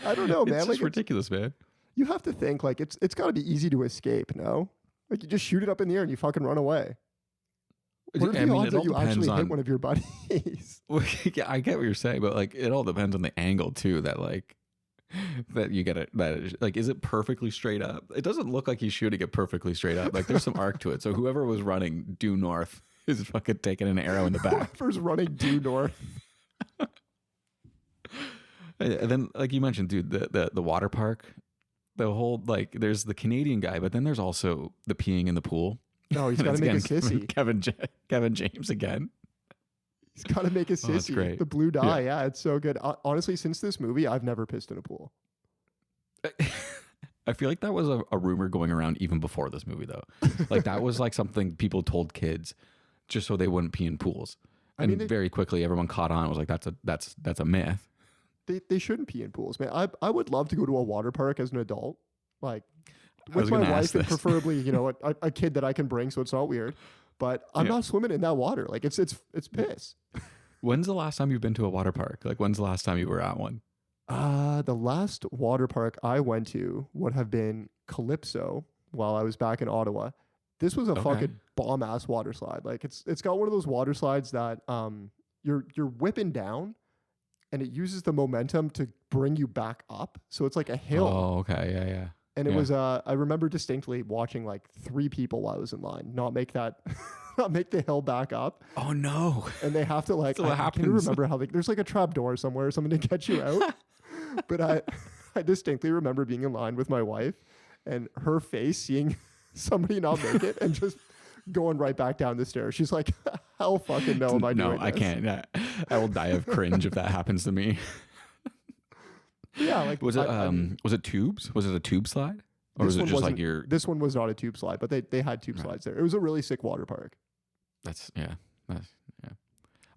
I don't know, man. It's just ridiculous, man. You have to think like it's got to be easy to escape, no? Like, you just shoot it up in the air and you fucking run away. What are the odds that you actually hit one of your buddies? Well, yeah, I get what you're saying, but like it all depends on the angle too. That you get it. That like, is it perfectly straight up? It doesn't look like he's shooting it perfectly straight up. Like, there's some arc to it. So whoever was running due north is fucking taking an arrow in the back. Whoever's running due north. And then, like you mentioned, dude, the water park. the whole like there's the Canadian guy, but then there's also the peeing in the pool. No, he's got to make a sissy. Kevin James again. He's got to make a sissy. That's great. The blue dye, yeah, it's so good. Honestly, since this movie, I've never pissed in a pool. I feel like that was a rumor going around even before this movie, though. Like that was like something people told kids just so they wouldn't pee in pools. And very quickly, everyone caught on. It was like that's a myth. They shouldn't pee in pools, man. I would love to go to a water park as an adult, like with my wife and preferably, you know, a kid that I can bring, so it's not weird. But I'm not swimming in that water. Like it's piss. When's the last time you've been to a water park? Like when's the last time you were at one? The last water park I went to would have been Calypso while I was back in Ottawa. This was a fucking bomb ass water slide. Like it's got one of those water slides that you're whipping down and it uses the momentum to bring you back up. So it's like a hill. Oh, okay. Yeah. And it was I remember distinctly watching like 3 people while I was in line not make the hill back up. Oh no. And they have to like so what happens? I can't remember how there's like a trap door somewhere or something to get you out. But I distinctly remember being in line with my wife and her face seeing somebody not make it and just going right back down the stairs. She's like, hell fucking no am I doing this? No, I can't. I will die of cringe if that happens to me. Yeah, like was it tubes? Was it a tube slide? Or was it just like your This one was not a tube slide, but they had tube slides there. It was a really sick water park. That's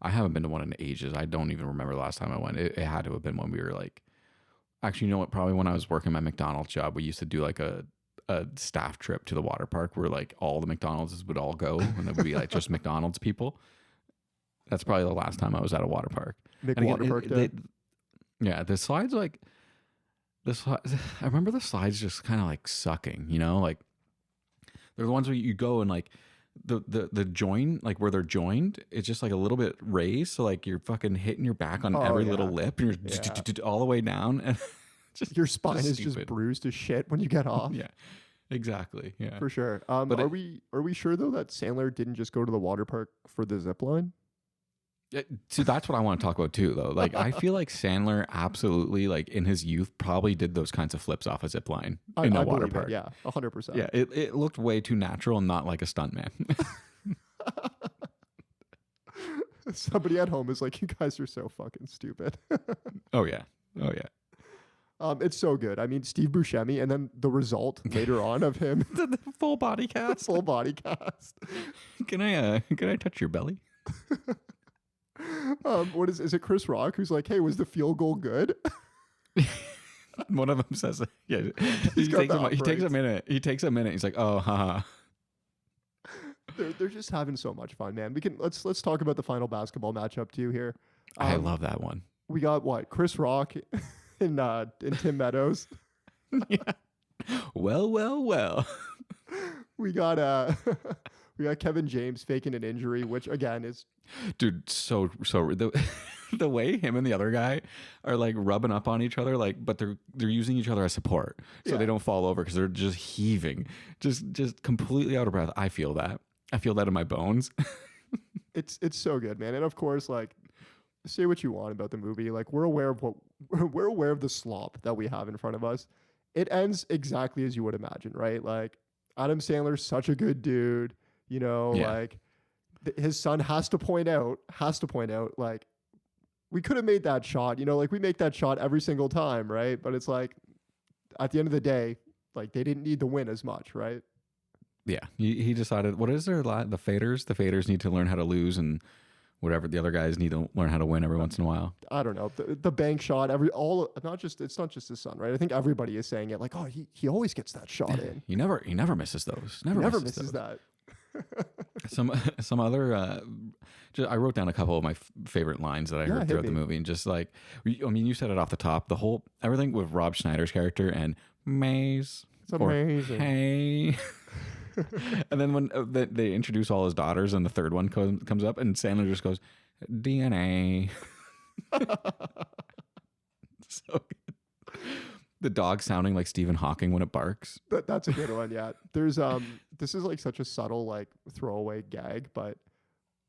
I haven't been to one in ages. I don't even remember the last time I went. It had to have been when we were like, actually, you know what? Probably when I was working my McDonald's job, we used to do like a staff trip to the water park where like all the McDonald's would all go and it would be like just McDonald's people. That's probably the last time I was at a water park. Yeah, the slides I remember the slides just kind of like sucking, you know, like they're the ones where you go and like the join, like where they're joined, it's just like a little bit raised, so like you're fucking hitting your back on every little lip and you're all the way down, and just your spine is just bruised to shit when you get off. Yeah, exactly. Yeah, for sure. But are we sure though that Sandler didn't just go to the water park for the zip line? See, that's what I want to talk about too, though. Like, I feel like Sandler absolutely, like in his youth, probably did those kinds of flips off a zip line in a water park. Yeah, 100%. Yeah, it looked way too natural and not like a stuntman. Somebody at home is like, "You guys are so fucking stupid." Oh yeah. It's so good. I mean, Steve Buscemi, and then the result later on of him, the full body cast. Full body cast. Can I touch your belly? What is it Chris Rock who's like, hey, was the field goal good? One of them says, yeah, he takes a minute. He's like, oh, haha. They're just having so much fun, man. Let's talk about the final basketball matchup too here. I love that one. We got Chris Rock and Tim Meadows. Yeah. Well. We got Kevin James faking an injury, which again is, dude, so the way him and the other guy are like rubbing up on each other, like, but they're using each other as support, so they don't fall over because they're just heaving, just completely out of breath. I feel that in my bones. It's so good, man. And of course, like, say what you want about the movie, like we're aware of the slop that we have in front of us. It ends exactly as you would imagine, right? Like Adam Sandler's such a good dude. You know, like his son has to point out, like, we could have made that shot, you know, like we make that shot every single time, right? But it's like, at the end of the day, like they didn't need the win as much, right? Yeah. He decided, what is there? The faders need to learn how to lose, and whatever, the other guys need to learn how to win every once in a while. I don't know. The bank shot, it's not just his son, right? I think everybody is saying it like, oh, he always gets that shot in. He never misses those. Never misses that. some other I wrote down a couple of my favorite lines that I heard throughout the movie, and just like, I mean, you said it off the top, everything with Rob Schneider's character and Maze. It's amazing. Hey. And then when they introduce all his daughters and the third one comes up and Sandler just goes, DNA. So good. The dog sounding like Stephen Hawking when it barks. That's a good one. Yeah. There's this is like such a subtle like throwaway gag, but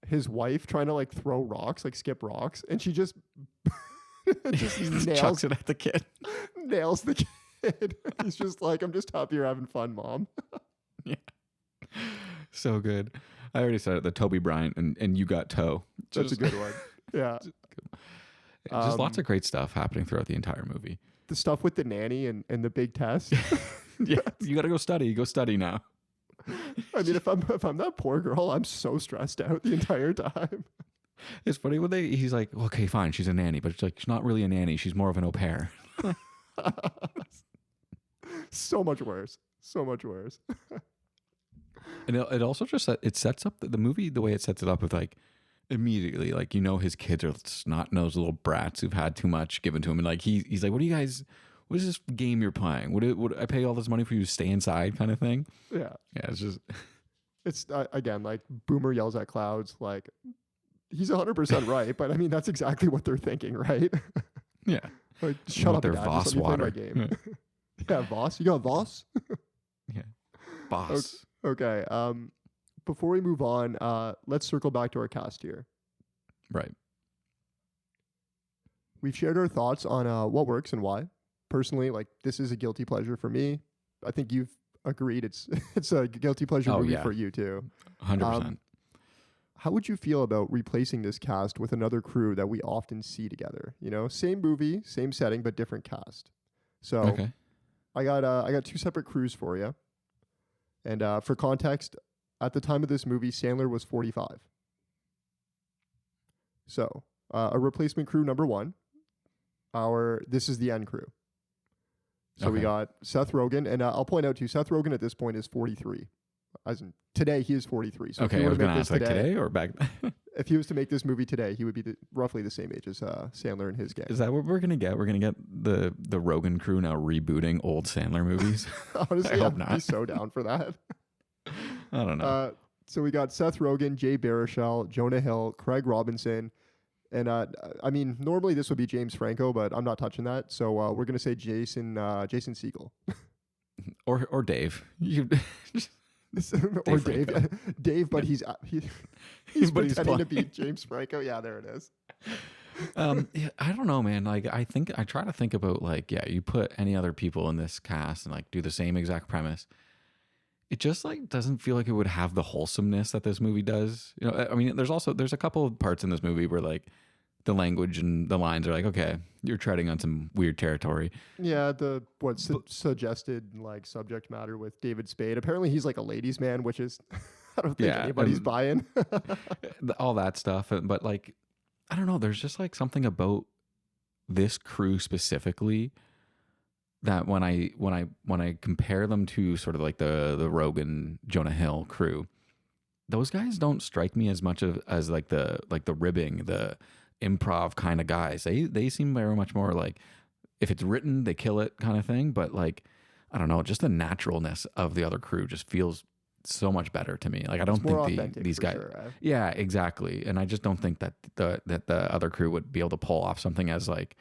his wife trying to like throw rocks, like skip rocks, and she just nails chucks it at the kid. Nails the kid. He's just like, I'm just happy you're having fun, Mom. Yeah. So good. I already said it, the Toby Bryant and You Got Toe. That's a good one. Yeah. Just lots of great stuff happening throughout the entire movie. The stuff with the nanny and the big test. Yeah. You got to go study. Go study now. I mean, if I'm that poor girl, I'm so stressed out the entire time. It's funny when he's like, okay, fine, she's a nanny, but it's like, she's not really a nanny. She's more of an au pair. So much worse. So much worse. And it also just it sets up the movie the way it sets it up with like immediately, like, you know, his kids are snot-nosed little brats who've had too much given to him. And like, he's like, what is this game you're playing? Would I pay all this money for you to stay inside kind of thing? Yeah. Yeah. It's just, it's again, like Boomer yells at clouds. Like he's 100% right. But I mean, that's exactly what they're thinking, right? Yeah. Like, shut up, their Dad. Voss Just let me play water. my game. Yeah, Voss. You got Voss? yeah. Boss. Okay. Before we move on, let's circle back to our cast here. Right. We've shared our thoughts on what works and why. Personally, like, this is a guilty pleasure for me. I think you've agreed it's a guilty pleasure movie for you too. 100%. How would you feel about replacing this cast with another crew that we often see together? You know, same movie, same setting, but different cast. So Okay. I got two separate crews for you. And for context, at the time of this movie, Sandler was 45. So a replacement crew number one. This is the end crew. So we got Seth Rogen, and I'll point out to you, Seth Rogen at this point is 43. As in, today he is 43. So Okay, I was going to ask, like, today or back then? If he was to make this movie today, he would be roughly the same age as Sandler and his gang. Is that what we're going to get? We're going to get the Rogan crew now rebooting old Sandler movies? Honestly, I hope I'd not. be so down for that. I don't know. So we got Seth Rogen, Jay Baruchel, Jonah Hill, Craig Robinson, and I mean, normally this would be James Franco, but I'm not touching that. So we're going to say Jason Segel. Or Dave. Or Dave. Dave, but he's pretending to be playing. James Franco. Yeah, there it is. Yeah, I don't know, man. Like, I try to think about, like, yeah, you put any other people in this cast and like do the same exact premise. It just like doesn't feel like it would have the wholesomeness that this movie does. You know, I mean, there's a couple of parts in this movie where like the language and the lines are like, okay, you're treading on some weird territory. Yeah, suggested like subject matter with David Spade. Apparently he's like a ladies' man, which is I don't think anybody's buying. All that stuff, but like, I don't know. There's just like something about this crew specifically that when I compare them to sort of like the Rogan, Jonah Hill crew, those guys don't strike me as much as like the ribbing, the improv kind of guys. They seem very much more like, if it's written, they kill it kind of thing. But like, I don't know, just the naturalness of the other crew just feels so much better to me. Like, I don't think these guys, yeah, exactly. And I just don't think that the other crew would be able to pull off something as like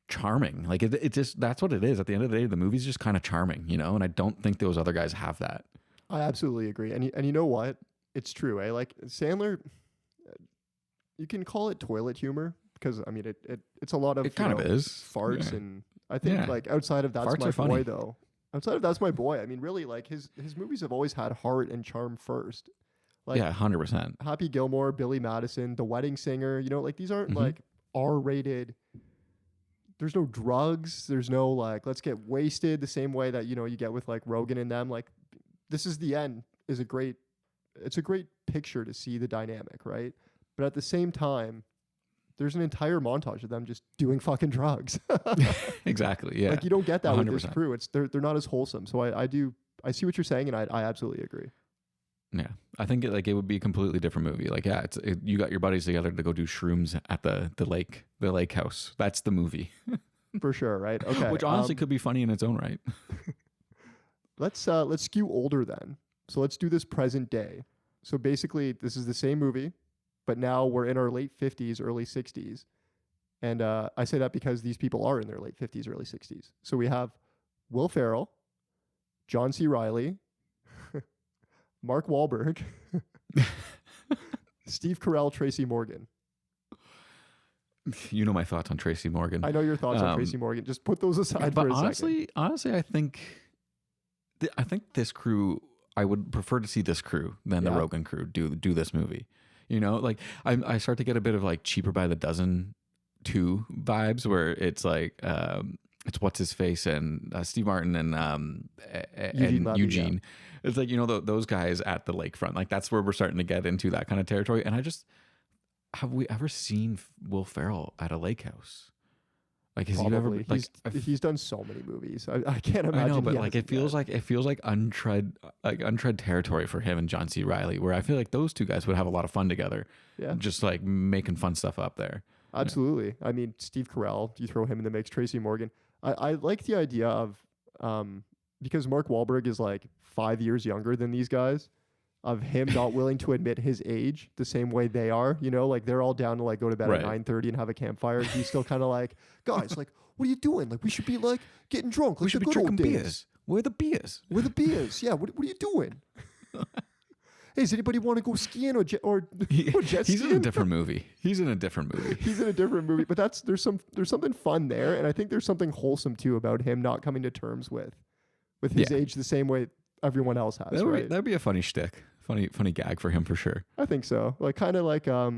charming. Like it just, that's what it is. At the end of the day, the movie's just kind of charming, you know? And I don't think those other guys have that. I absolutely agree. And you know what? It's true, eh? Like Sandler, you can call it toilet humor because I mean it's a lot of, it kind of is farts, and I think like outside of That's farts My Boy funny. though. Outside of That's My Boy, I mean really like his movies have always had heart and charm first. Like, yeah, 100%. Happy Gilmore, Billy Madison, The Wedding Singer, you know, like these aren't like R-rated. There's no drugs. There's no like, let's get wasted the same way that, you know, you get with like Rogan and them. Like, This Is the End is it's a great picture to see the dynamic, right? But at the same time, there's an entire montage of them just doing fucking drugs. Exactly. Yeah. Like you don't get that 100%. with this crew. They're not as wholesome. So I see what you're saying, and I absolutely agree. Yeah, I think it would be a completely different movie. Like, yeah, you got your buddies together to go do shrooms at the lake house. That's the movie, for sure. Right? Okay. Which honestly could be funny in its own right. Let's skew older then. So let's do this present day. So basically, this is the same movie, but now we're in our late 50s, early 60s, and I say that because these people are in their late 50s, early 60s. So we have Will Ferrell, John C. Reilly, Mark Wahlberg, Steve Carell, Tracy Morgan. You know my thoughts on Tracy Morgan. I know your thoughts on Tracy Morgan. Just put those aside for a second. Honestly, I think this crew. I would prefer to see this crew than the Rogan crew do this movie. You know, like I start to get a bit of like Cheaper by the Dozen 2 vibes, where it's like it's what's his face and Steve Martin and Eugene. It's like, you know, those guys at the lakefront. Like that's where we're starting to get into that kind of territory. And have we ever seen Will Ferrell at a lake house? Like, has Probably. he ever? Like, he's done so many movies. I can't imagine. I know, but like it feels like untread territory for him and John C. Reilly, where I feel like those two guys would have a lot of fun together. Yeah, just like making fun stuff up there. Absolutely. I mean, Steve Carell, you throw him in the mix. Tracy Morgan. I like the idea of because Mark Wahlberg is like 5 years younger than these guys. Of him not willing to admit his age the same way they are, you know, like they're all down to like go to bed at 9:30 and have a campfire. And he's still kind of like, guys, like, what are you doing? Like, we should be like getting drunk. Like, we should be drinking beers. Where are the beers? Where are the beers? Yeah. What are you doing? Hey, does anybody want to go skiing or jet skiing? He's in a different movie. He's in a different movie. But there's something fun there, and I think there's something wholesome too about him not coming to terms with his age the same way everyone else has. That'd be a funny shtick. Funny gag for him for sure. I think so. Like kind of like I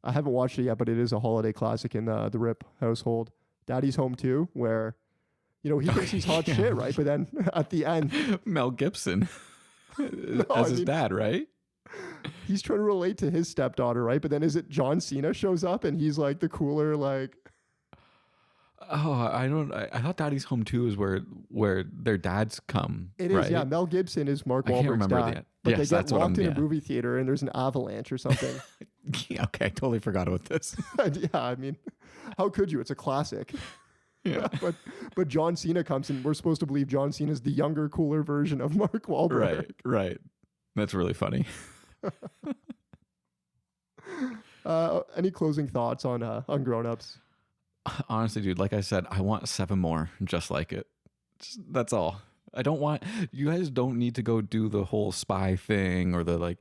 haven't watched it yet, but it is a holiday classic in the Ripp household. Daddy's Home Too, where you know he thinks he's hot shit, right? But then at the end, Mel Gibson as his dad, right? He's trying to relate to his stepdaughter, right? But then is it John Cena shows up and he's like the cooler like. Oh, I thought Daddy's Home Too is where their dads come. It is, right? Yeah. Mel Gibson is Mark Wahlberg's dad. But they get locked in a movie theater and there's an avalanche or something. Yeah, okay, I totally forgot about this. Yeah, I mean, how could you? It's a classic. Yeah. But John Cena comes and we're supposed to believe John Cena is the younger, cooler version of Mark Wahlberg. Right. That's really funny. Any closing thoughts on Grown Ups? Honestly, dude, like I said, I want 7 more just like it. That's all. You guys don't need to go do the whole spy thing or the like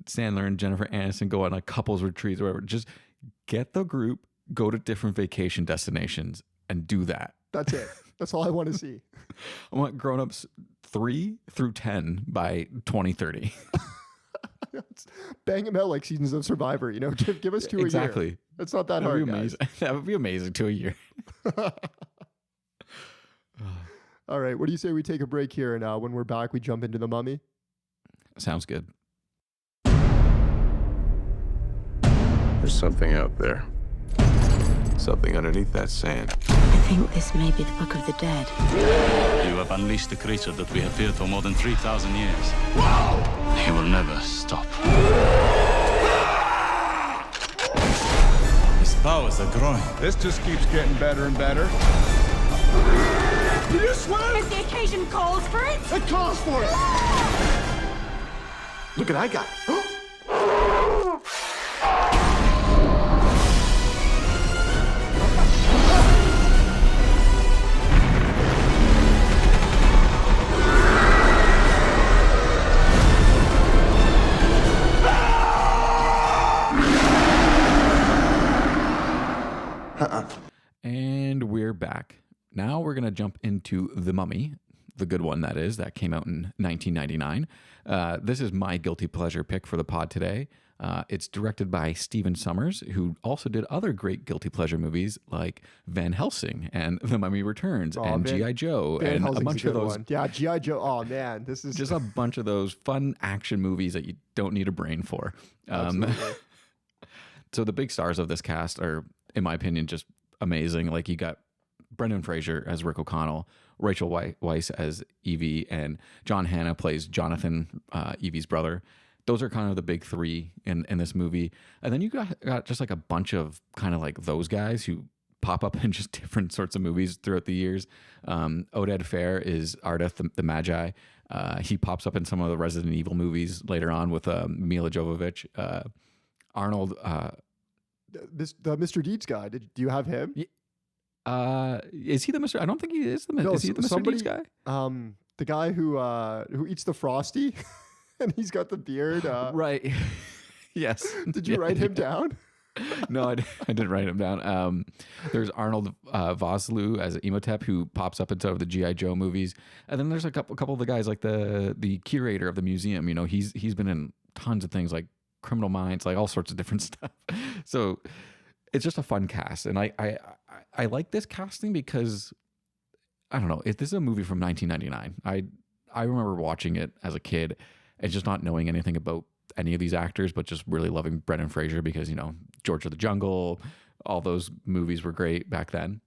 Sandler and Jennifer Aniston go on like couples retreats or whatever. Just get the group, go to different vacation destinations and do that. That's it. That's all I want to see. I want Grown Ups 3 through 10 by 2030. Bang them out like seasons of Survivor, you know, give us 2 a year. Exactly. It's not that hard, guys. That would be amazing, 2 a year. All right. What do you say we take a break here and when we're back, we jump into The Mummy? Sounds good. There's something out there. Something underneath that sand. I think this may be the Book of the Dead. You have unleashed the creature that we have feared for more than 3,000 years. Whoa! He will never stop. His powers are growing. This just keeps getting better and better. Did you swim? If the occasion calls for it. It calls for it. Look at that guy. And we're back. Now we're going to jump into The Mummy, the good one that came out in 1999. This is my guilty pleasure pick for the pod today. It's directed by Stephen Sommers, who also did other great guilty pleasure movies like Van Helsing and The Mummy Returns and G.I. Joe Van and Helsing's a bunch of those. One. Yeah, G.I. Joe. Oh, man. This is just a bunch of those fun action movies that you don't need a brain for. So the big stars of this cast are, in my opinion, just amazing. Like you got Brendan Fraser as Rick O'Connell, Rachel Weisz as Evie, and John Hannah plays Jonathan, Evie's brother. Those are kind of the big 3 in this movie. And then you got just like a bunch of kind of like those guys who pop up in just different sorts of movies throughout the years. Oded Fehr is Ardeth the Magi. He pops up in some of the Resident Evil movies later on with Mila Jovovich. Arnold... the Mr. Deeds guy. Do you have him? Is he the Mr.? I don't think he is the Mr. Is he the Mr. Deeds guy? The guy who eats the Frosty and he's got the beard. Right. Yes. Did you write him down? No, I didn't write him down. There's Arnold Vosloo as Imhotep, who pops up in some of the G.I. Joe movies, and then there's a couple of the guys like the curator of the museum. You know, he's been in tons of things like Criminal Minds, like all sorts of different stuff. So it's just a fun cast, and I like this casting because I don't know. This is a movie from 1999. I remember watching it as a kid and just not knowing anything about any of these actors, but just really loving Brendan Fraser because, you know, George of the Jungle, all those movies were great back then.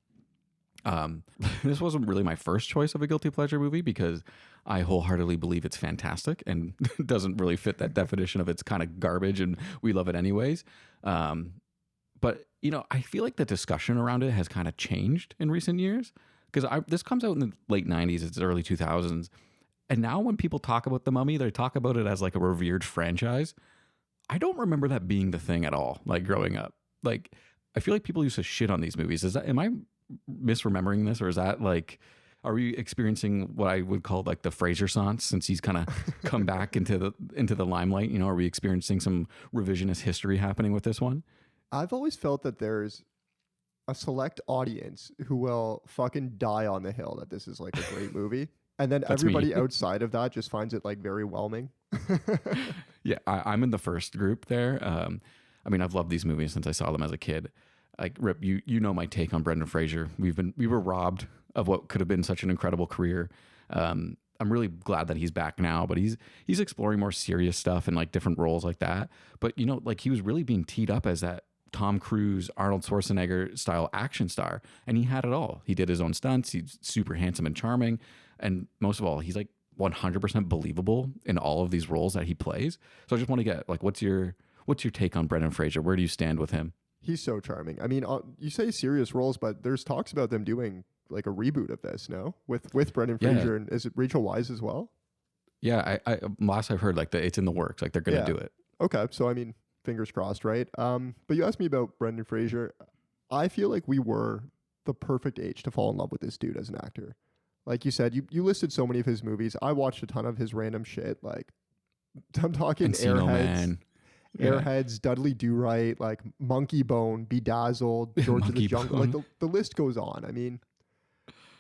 This wasn't really my first choice of a guilty pleasure movie because I wholeheartedly believe it's fantastic and doesn't really fit that definition of it's kind of garbage and we love it anyways. But, you know, I feel like the discussion around it has kind of changed in recent years because this comes out in the late 90s, it's early 2000s. And now when people talk about The Mummy, they talk about it as like a revered franchise. I don't remember that being the thing at all, like growing up. Like, I feel like people used to shit on these movies. Am I misremembering this, or is that like, are we experiencing what I would call like the Fraser-sance since he's kind of come back into the limelight? You know, are we experiencing some revisionist history happening with this one? I've always felt that there's a select audience who will fucking die on the hill that this is like a great movie. And then everybody outside of that just finds it like very whelming. Yeah, I'm in the first group there. I mean, I've loved these movies since I saw them as a kid. Like Rip, you know my take on Brendan Fraser. We were robbed of what could have been such an incredible career. I'm really glad that he's back now, but he's exploring more serious stuff and like different roles like that. But you know, like he was really being teed up as that Tom Cruise, Arnold Schwarzenegger style action star, and he had it all. He did his own stunts. He's super handsome and charming. And most of all, he's like 100% believable in all of these roles that he plays. So I just want to get like, what's your take on Brendan Fraser? Where do you stand with him? He's so charming. I mean, you say serious roles, but there's talks about them doing like a reboot of this, no? With Brendan Fraser, and is it Rachel Weisz as well? Yeah, I last I've heard like it's in the works, like they're gonna do it. Okay, so I mean, fingers crossed, right? But you asked me about Brendan Fraser. I feel like we were the perfect age to fall in love with this dude as an actor. Like you said, you listed so many of his movies. I watched a ton of his random shit. Like I'm talking Encino Airheads, Man. Airheads, Dudley Do Right, like Monkey Bone, Bedazzled, George of the Jungle. Like the list goes on. I mean,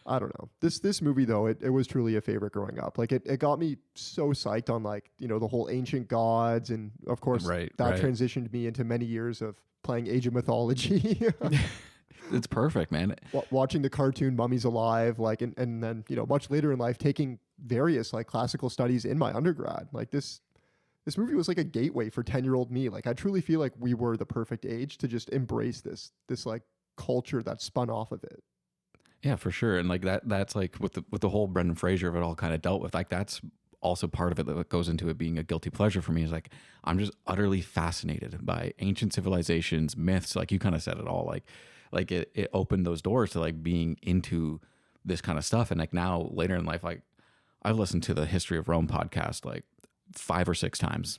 I don't know. This movie though, it was truly a favorite growing up. Like it got me so psyched on like, you know, the whole ancient gods, and of course that transitioned me into many years of playing Age of Mythology. It's perfect, man. Watching the cartoon Mummies Alive, like, and then, you know, much later in life, taking various like classical studies in my undergrad. Like this movie was like a gateway for 10-year-old me. Like I truly feel like we were the perfect age to just embrace this like culture that spun off of it. Yeah, for sure. And like that's like with the whole Brendan Fraser of it all kind of dealt with, like that's also part of it that goes into it being a guilty pleasure for me is like, I'm just utterly fascinated by ancient civilizations, myths, like you kind of said it all, like it opened those doors to like being into this kind of stuff. And like now later in life, like I've listened to the History of Rome podcast like 5 or 6 times,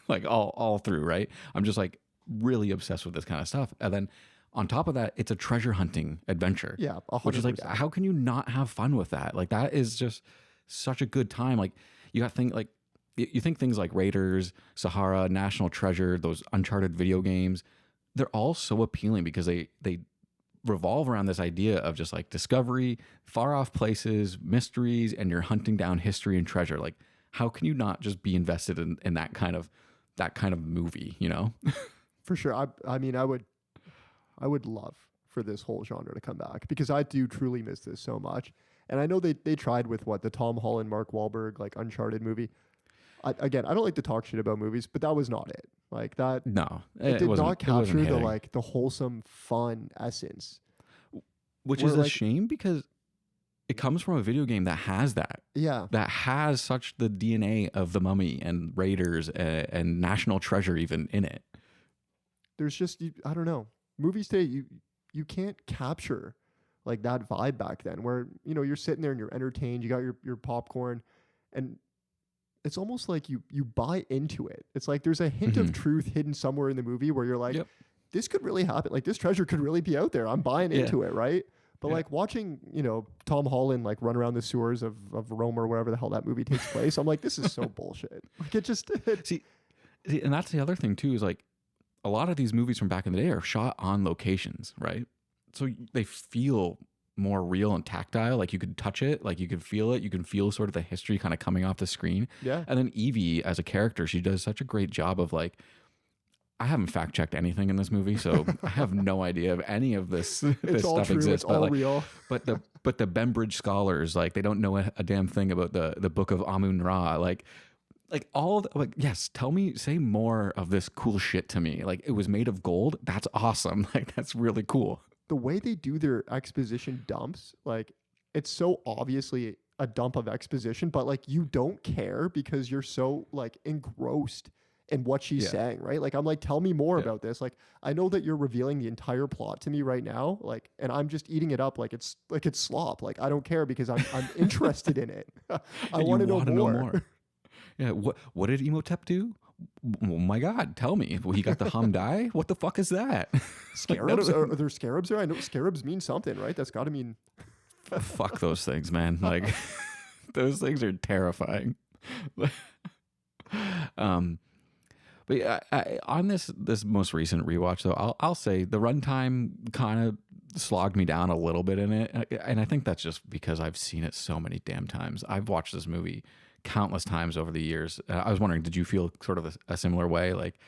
like all through, right? I'm just like really obsessed with this kind of stuff. And then on top of that, it's a treasure hunting adventure. Yeah, 100%. Which is like, how can you not have fun with that? Like that is just such a good time. Like you got you think things like Raiders, Sahara, National Treasure, those Uncharted video games, they're all so appealing because they revolve around this idea of just like discovery, far off places, mysteries, and you're hunting down history and treasure. Like how can you not just be invested in that kind of movie, you know? For sure. I mean, I would love for this whole genre to come back because I do truly miss this so much. And I know they tried with the Tom Holland, Mark Wahlberg, like Uncharted movie. I don't like to talk shit about movies, but that was not it. Like that. No, it did not capture the wholesome, fun essence. Which is a shame because it comes from a video game that has that. Yeah. That has such the DNA of The Mummy and Raiders and National Treasure even in it. There's just, I don't know. Movies today, you can't capture like that vibe back then where, you know, you're sitting there and you're entertained, you got your popcorn, and it's almost like you buy into it. It's like there's a hint of truth hidden somewhere in the movie where you're like, this could really happen. Like this treasure could really be out there. I'm buying into it, right? But like watching, you know, Tom Holland like run around the sewers of Rome or wherever the hell that movie takes place, I'm like, this is so bullshit. Like it just see, and that's the other thing too is like, a lot of these movies from back in the day are shot on locations, right? So they feel more real and tactile. Like you could touch it, like you could feel it. You can feel sort of the history kind of coming off the screen. Yeah. And then Evie as a character, she does such a great job of like, I haven't fact checked anything in this movie, so I have no idea if any of this stuff true. exists. It's all real. But the Bembridge scholars, like they don't know a damn thing about the Book of Amun-Ra. Like all like, yes, say more of this cool shit to me. Like it was made of gold. That's awesome. Like that's really cool. The way they do their exposition dumps, like it's so obviously a dump of exposition, but like you don't care because you're so like engrossed in what she's saying, right? Like I'm like, tell me more about this. Like I know that you're revealing the entire plot to me right now, like, and I'm just eating it up like it's slop. Like I don't care because I'm interested in it. I want to know more. Yeah, what did Imhotep do? Oh my God, tell me. Well, he got the Hamdai? What the fuck is that? Scarabs? Are there scarabs there? I know scarabs mean something, right? That's got to mean... Fuck those things, man. Like, those things are terrifying. But yeah, on this most recent rewatch, though, I'll say the runtime kind of slogged me down a little bit in it. And I think that's just because I've seen it so many damn times. I've watched this movie countless times over the years. I was wondering, did you feel sort of a similar way? Like,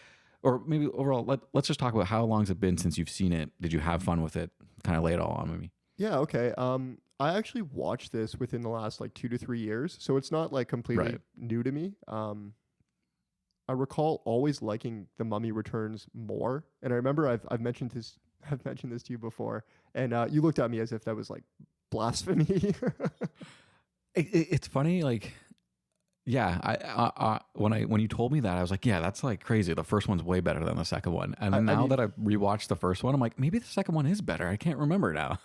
or maybe overall, let's just talk about how long has it been since you've seen it? Did you have fun with it? Kind of lay it all on me. Yeah, okay. I actually watched this within the last like 2 to 3 years, so it's not like completely new to me. I recall always liking The Mummy Returns more, and I remember I've mentioned this to you before, and you looked at me as if that was like blasphemy. It's funny, like, yeah. I when you told me that, I was like, yeah, that's like crazy. The first one's way better than the second one, and then now that I've rewatched the first one, I'm like, maybe the second one is better. I can't remember now.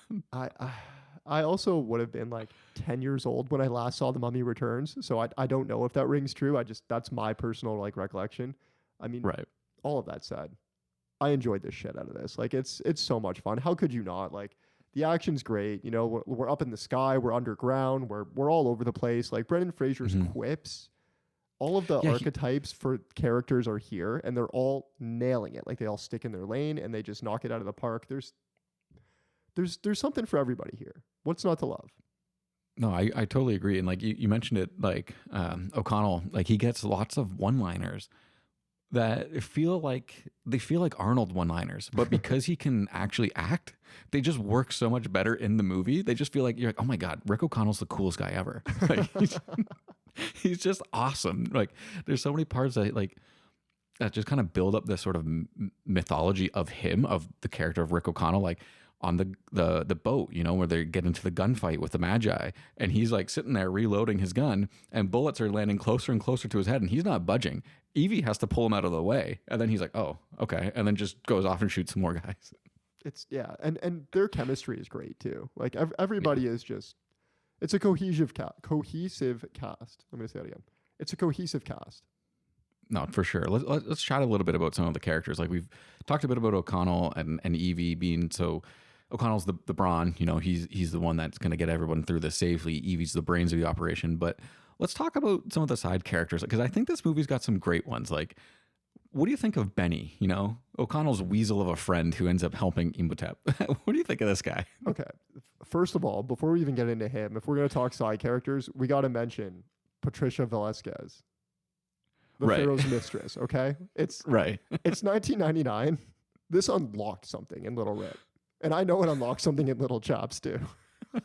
I also would have been like 10 years old when I last saw The Mummy Returns, so I don't know if that rings true. That's my personal like recollection. I mean, all of that said, I enjoyed this shit out of this. Like it's so much fun. How could you not? Like the action's great. You know, we're up in the sky, we're underground, we're all over the place. Like Brendan Fraser's quips, all of the archetypes for characters are here, and they're all nailing it. Like they all stick in their lane and they just knock it out of the park. There's something for everybody here. What's not to love? No, I totally agree. And like you mentioned it, like O'Connell, like he gets lots of one-liners that feel like Arnold one-liners, but because he can actually act, they just work so much better in the movie. They just feel like you're like, oh my God, Rick O'Connell's the coolest guy ever. Like, he's just awesome. Like there's so many parts that just kind of build up this sort of mythology of him, of the character of Rick O'Connell, like on the boat, you know, where they get into the gunfight with the Magi, and he's like sitting there reloading his gun, and bullets are landing closer and closer to his head, and he's not budging. Evie has to pull him out of the way, and then he's like, oh, okay, and then just goes off and shoots some more guys. It's and their chemistry is great too. Like everybody is just, it's a cohesive cast. I'm gonna say that again. It's a cohesive cast. No, for sure. Let's chat a little bit about some of the characters. Like we've talked a bit about O'Connell and Evie being so. O'Connell's the brawn, you know, he's the one that's going to get everyone through this safely. Evie's the brains of the operation. But let's talk about some of the side characters, because I think this movie's got some great ones. Like, what do you think of Benny? You know, O'Connell's weasel of a friend who ends up helping Imhotep. What do you think of this guy? Okay, first of all, before we even get into him, if we're going to talk side characters, we got to mention Patricia Velasquez, the Pharaoh's mistress. Okay, it's 1999. This unlocked something in Little Ripp. And I know it unlocked something in Little Chaps too.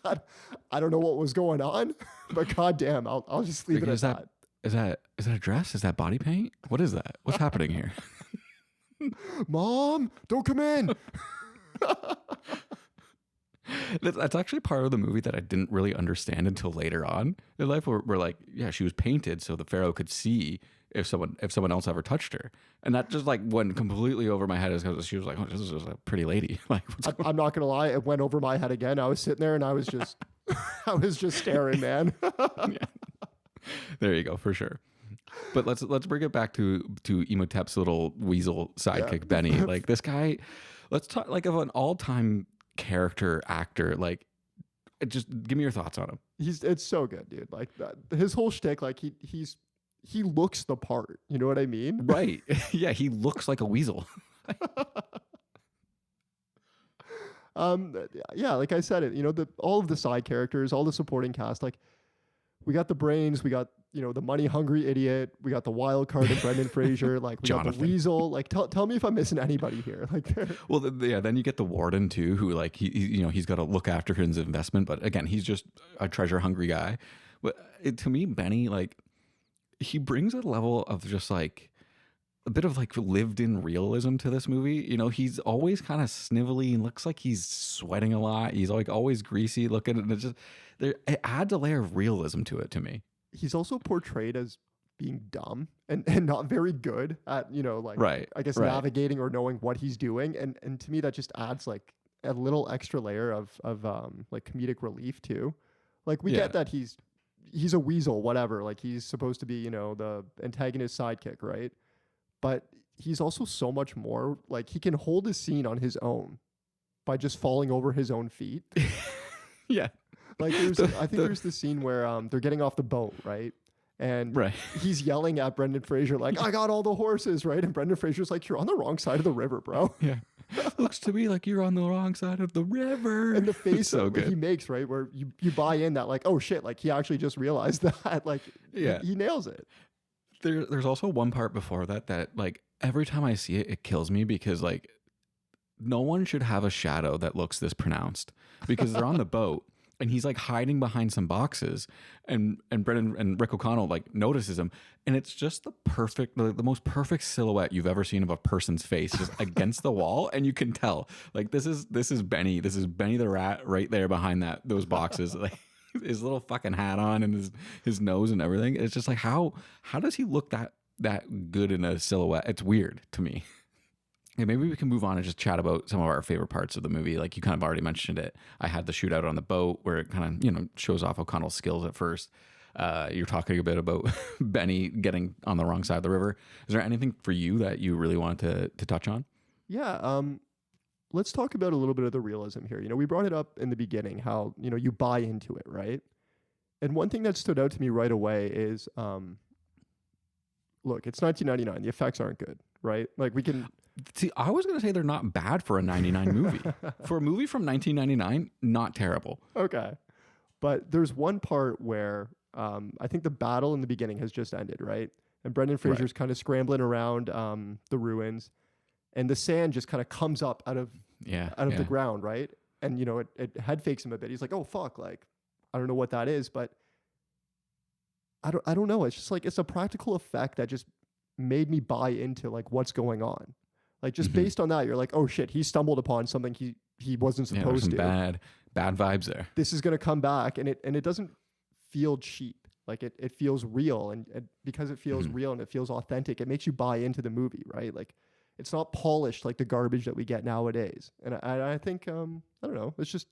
I don't know what was going on, but goddamn, I'll just leave it at that. Is that a dress? Is that body paint? What is that? What's happening here? Mom, don't come in. That's actually part of the movie that I didn't really understand until later on in life. We're like, yeah, she was painted so the Pharaoh could see if someone else ever touched her, and that just like went completely over my head because she was like, oh, this is a pretty lady. Like, I'm not gonna lie, it went over my head again. I was sitting there and I was just staring, man. Yeah. There you go, for sure. But let's bring it back to Imhotep's little weasel sidekick, Benny. Like this guy, let's talk like of an all-time character actor. Like, just give me your thoughts on him. It's so good, dude. Like that, his whole shtick, like he looks the part. You know what I mean? Right. Yeah, he looks like a weasel. Yeah, like I said, all of the side characters, all the supporting cast, like we got the brains, we got the money hungry idiot, we got the wild card of Brendan Fraser, like we got the weasel. Like tell me if I'm missing anybody here. Like, well, then you get the warden too, who like he's got to look after his investment, but again, he's just a treasure hungry guy. But to me, Benny, like he brings a level of just like a bit of like lived in realism to this movie. He's always kind of snivelly and looks like he's sweating a lot. He's like always greasy looking, and it adds a layer of realism to it to me. He's also portrayed as being dumb and not very good at, navigating or knowing what he's doing. And to me, that just adds like a little extra layer of like comedic relief too. Like we get that he's a weasel, whatever. Like he's supposed to be, the antagonist sidekick, right? But he's also so much more. Like he can hold a scene on his own by just falling over his own feet. Yeah. Like there's the scene where they're getting off the boat, right? And he's yelling at Brendan Fraser like, "I got all the horses," right? And Brendan Fraser's like, "You're on the wrong side of the river, bro." Yeah. Looks to me like you're on the wrong side of the river. And the face that he makes, right? Where you buy in that like, oh shit, like he actually just realized that. Like he nails it. There's also one part before that like every time I see it, it kills me because like no one should have a shadow that looks this pronounced because they're on the boat and he's like hiding behind some boxes and Brendan and Rick O'Connell like notices him and it's just the most perfect silhouette you've ever seen of a person's face just against the wall, and you can tell like this is Benny the rat right there behind those boxes. Like his little fucking hat on and his nose and everything. It's just like how does he look that good in a silhouette? It's weird to me. Okay, maybe we can move on and just chat about some of our favorite parts of the movie. Like you kind of already mentioned it. I had the shootout on the boat where it kind of shows off O'Connell's skills at first. You're talking a bit about Benny getting on the wrong side of the river. Is there anything for you that you really wanted to touch on? Yeah. Let's talk about a little bit of the realism here. We brought it up in the beginning, how, you buy into it, right? And one thing that stood out to me right away is, look, it's 1999. The effects aren't good, right? Like we can... See, I was going to say they're not bad for a 99 movie. For a movie from 1999, not terrible. Okay. But there's one part where I think the battle in the beginning has just ended, right? And Brendan Fraser's kind of scrambling around the ruins. And the sand just kind of comes up out of the ground, right? And it head fakes him a bit. He's like, "Oh fuck!" Like, I don't know what that is, but I don't know. It's just like it's a practical effect that just made me buy into like what's going on. Like just based on that, you're like, "Oh shit!" He stumbled upon something he wasn't supposed to. Bad vibes there. This is gonna come back, and it doesn't feel cheap. Like it feels real, and because it feels real and it feels authentic, it makes you buy into the movie, right? Like. It's not polished like the garbage that we get nowadays. And I think, I don't know, it's just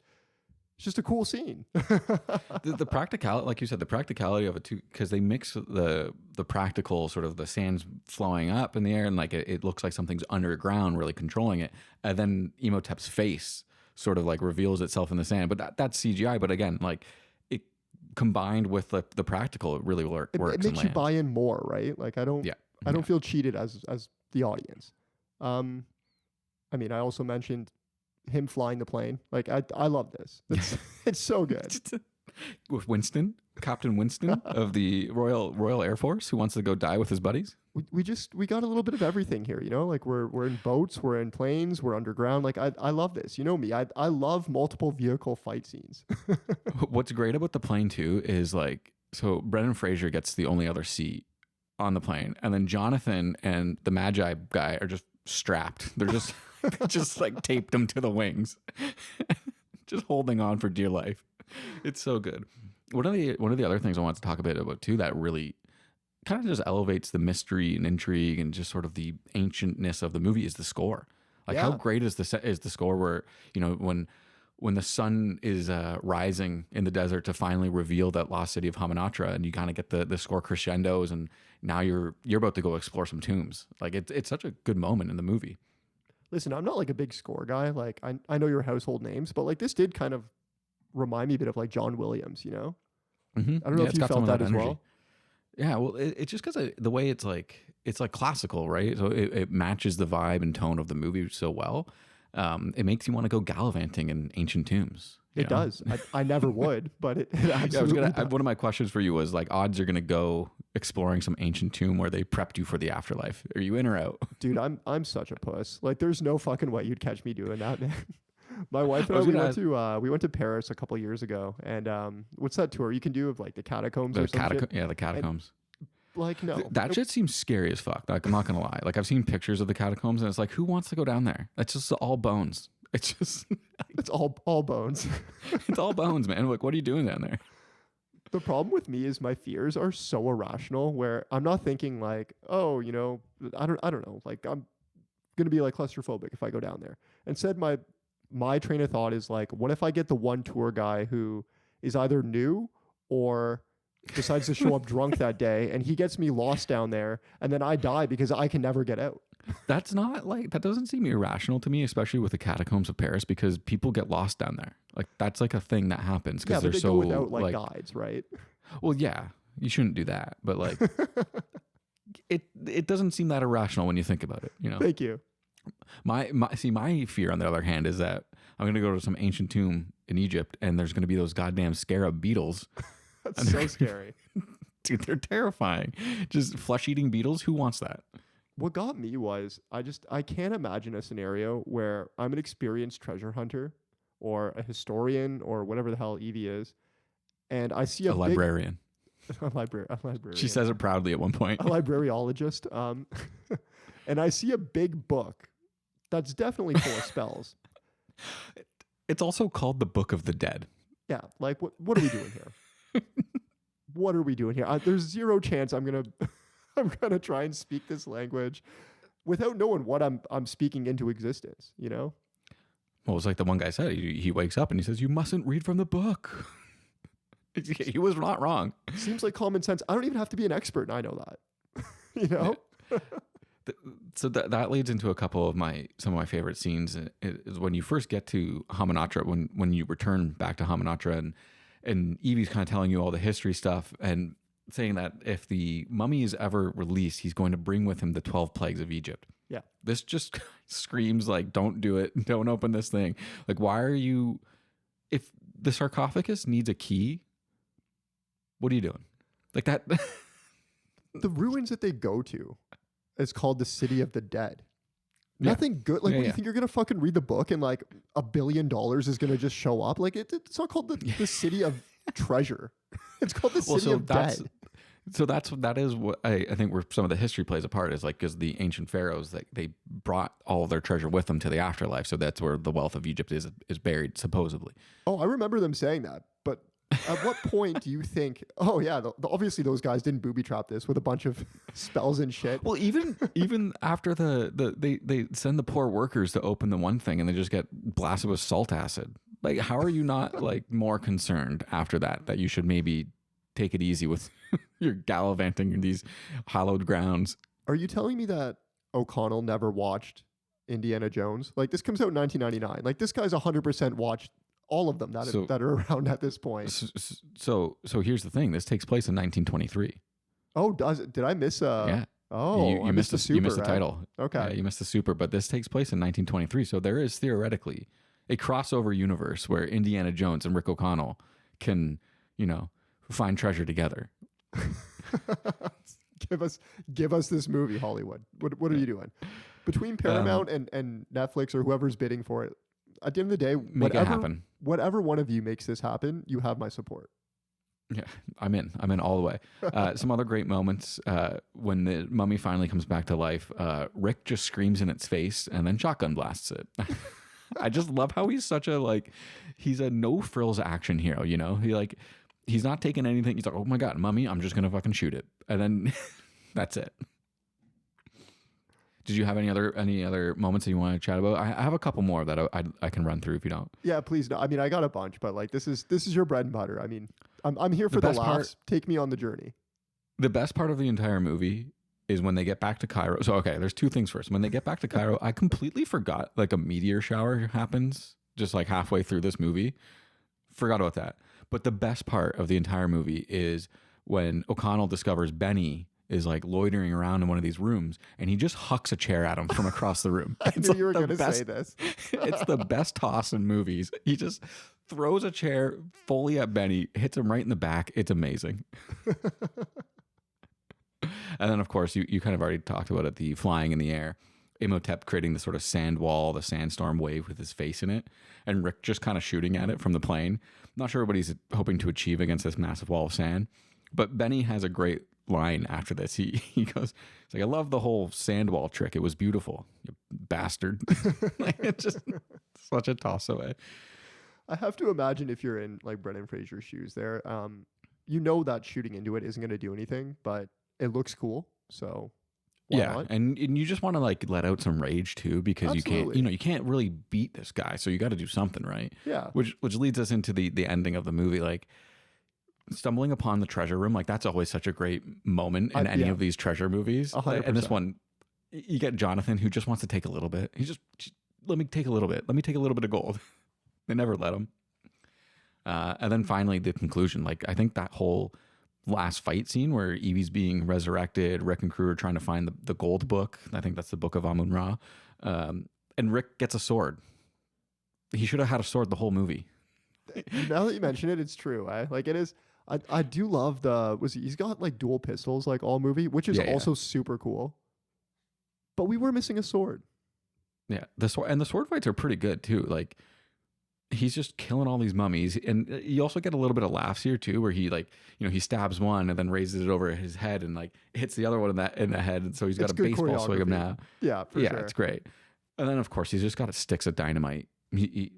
a cool scene. the practicality, like you said, the practicality of it too, because they mix the practical sort of the sand's flowing up in the air and like it looks like something's underground really controlling it. And then Imhotep's face sort of like reveals itself in the sand. But that's CGI. But again, like it combined with the practical, it really works. It makes you buy in more, right? Like I don't feel cheated as the audience. I mean, I also mentioned him flying the plane. Like I love this. It's so good. With Winston, Captain Winston of the Royal Air Force, who wants to go die with his buddies. We got a little bit of everything here, Like we're in boats, we're in planes, we're underground. Like I love this. You know me. I love multiple vehicle fight scenes. What's great about the plane too is like so Brendan Fraser gets the only other seat on the plane, and then Jonathan and the Magi guy are just strapped. They're just like taped them to the wings, just holding on for dear life. It's so good. One of the other things I want to talk a bit about too that really kind of just elevates the mystery and intrigue and just sort of the ancientness of the movie is the score. Like how great is the score where when the sun is rising in the desert to finally reveal that lost city of Hamunaptra, and you kind of get the score crescendos, and now you're about to go explore some tombs. Like it's such a good moment in the movie. Listen, I'm not like a big score guy. Like I know your household names, but like this did kind of remind me a bit of like John Williams. Mm-hmm. I don't know if you felt that as well. Yeah, well, it's just because the way it's like classical, right? So it matches the vibe and tone of the movie so well. It makes you want to go gallivanting in ancient tombs. It does. I never would, but it absolutely does. One of my questions for you was like, odds you're going to go exploring some ancient tomb where they prepped you for the afterlife. Are you in or out? Dude, I'm such a puss. Like, there's no fucking way you'd catch me doing that, man. My wife and I, we went to Paris a couple of years ago, and what's that tour you can do of like the catacombs or something? Yeah, the catacombs. And, like, no. That shit seems scary as fuck. Like, I'm not going to lie. Like, I've seen pictures of the catacombs, and it's like, who wants to go down there? It's just all bones. It's just... it's all bones. It's all bones, man. Like, what are you doing down there? The problem with me is my fears are so irrational where I'm not thinking like, oh, you know, I don't know. Like, I'm going to be like claustrophobic if I go down there. Instead, my train of thought is like, what if I get the one tour guy who is either new or decides to show up drunk that day and he gets me lost down there and then I die because I can never get out. That's not like, that doesn't seem irrational to me, especially with the catacombs of Paris, because people get lost down there. Like, that's like a thing that happens because they're so go without like guides, right? Well, yeah, you shouldn't do that, but like it doesn't seem that irrational when you think about it, you know. Thank you. My fear on the other hand is that I'm going to go to some ancient tomb in Egypt and there's going to be those goddamn scarab beetles. That's so scary. Dude, they're terrifying. Just flesh-eating beetles. Who wants that? What got me was I can't imagine a scenario where I'm an experienced treasure hunter or a historian or whatever the hell Evie is, and I see a librarian. A librarian. She says it proudly at one point. A librariologist. And I see a big book that's definitely full of spells. It's also called the Book of the Dead. Yeah, like what are we doing here? What are we doing here? There's zero chance I'm gonna try and speak this language without knowing what I'm speaking into existence. You know. Well, it's like the one guy said. He wakes up and he says, "You mustn't read from the book." He was not wrong. Seems like common sense. I don't even have to be an expert, and I know that. You know. So that leads into a couple of some of my favorite scenes. Is when you first get to Hamunaptra, when you return back to Hamunaptra, and Evie's kind of telling you all the history stuff and saying that if the mummy is ever released, he's going to bring with him the 12 plagues of Egypt. Yeah. This just screams like, don't do it. Don't open this thing. Like, why are you, if the sarcophagus needs a key, what are you doing? Like that. The ruins that they go to, it's called the City of the Dead. Nothing good. Like, you think you're going to fucking read the book and like $1 billion is going to just show up? Like, it's not called the City of Treasure. It's called the City of Dead. So that is what I think where some of the history plays a part is like, because the ancient pharaohs, they brought all of their treasure with them to the afterlife. So that's where the wealth of Egypt is buried, supposedly. Oh, I remember them saying that. But at what point do you think, oh yeah, obviously those guys didn't booby trap this with a bunch of spells and shit. Well, even after they send the poor workers to open the one thing and they just get blasted with salt acid. Like, how are you not like more concerned after that you should maybe take it easy with your gallivanting in these hallowed grounds? Are you telling me that O'Connell never watched Indiana Jones? Like, this comes out in 1999. Like, this guy's 100% watched all of them that are around at this point. So here's the thing. This takes place in 1923. Oh, does it? Did I miss yeah. Oh, you missed the super. You missed the title. Okay. Yeah, you missed the super, but this takes place in 1923. So there is theoretically a crossover universe where Indiana Jones and Rick O'Connell can, find treasure together. Give us this movie, Hollywood. What are you doing? Between Paramount and Netflix or whoever's bidding for it, at the end of the day, make it happen. Whatever one of you makes this happen, you have my support. Yeah, I'm in all the way. Some other great moments when the mummy finally comes back to life. Rick just screams in its face and then shotgun blasts it. I just love how he's such he's a no frills action hero. He's not taking anything. He's like, oh my God, mummy, I'm just gonna fucking shoot it, and then that's it. Did you have any other moments that you want to chat about? I have a couple more that I can run through if you don't. Yeah, please. No. I mean, I got a bunch, but like this is your bread and butter. I mean, I'm here for the laughs. Take me on the journey. The best part of the entire movie is when they get back to Cairo. So okay, there's two things first. When they get back to Cairo, I completely forgot like a meteor shower happens just like halfway through this movie. Forgot about that. But the best part of the entire movie is when O'Connell discovers Benny is like loitering around in one of these rooms, and he just hucks a chair at him from across the room. I knew you were going to say this. It's the best toss in movies. He just throws a chair fully at Benny, hits him right in the back. It's amazing. And then, of course, you kind of already talked about it, the flying in the air. Imhotep creating the sort of sand wall, the sandstorm wave with his face in it, and Rick just kind of shooting at it from the plane. Not sure what he's hoping to achieve against this massive wall of sand. But Benny has a great line after this. He goes, it's like, I love the whole sand wall trick. It was beautiful, you bastard. Like, it's just such a toss away. I have to imagine if you're in like Brendan Fraser's shoes there, you know that shooting into it isn't going to do anything, but it looks cool. So why not? And you just want to like let out some rage too, because Absolutely. you can't really beat this guy. So you got to do something, right? Yeah. Which leads us into the ending of the movie. Like, stumbling upon the treasure room, like that's always such a great moment in any of these treasure movies. 100%. And this one, you get Jonathan who just wants to take a little bit. He just let me take a little bit. Let me take a little bit of gold. They never let him. And then finally the conclusion. Like, I think that whole last fight scene where Evie's being resurrected, Rick and crew are trying to find the gold book. I think that's the book of Amun-Ra. And Rick gets a sword. He should have had a sword the whole movie. Now that you mention it, it's true. Like, it is. I do love he's got like dual pistols like all movie, which is also super cool. But we were missing a sword. Yeah, the sword fights are pretty good too. Like, he's just killing all these mummies, and you also get a little bit of laughs here too, where he he stabs one and then raises it over his head and like hits the other one in the head, and so he's got a baseball swing him now. Yeah, for sure. It's great. And then of course he's just got sticks of dynamite. He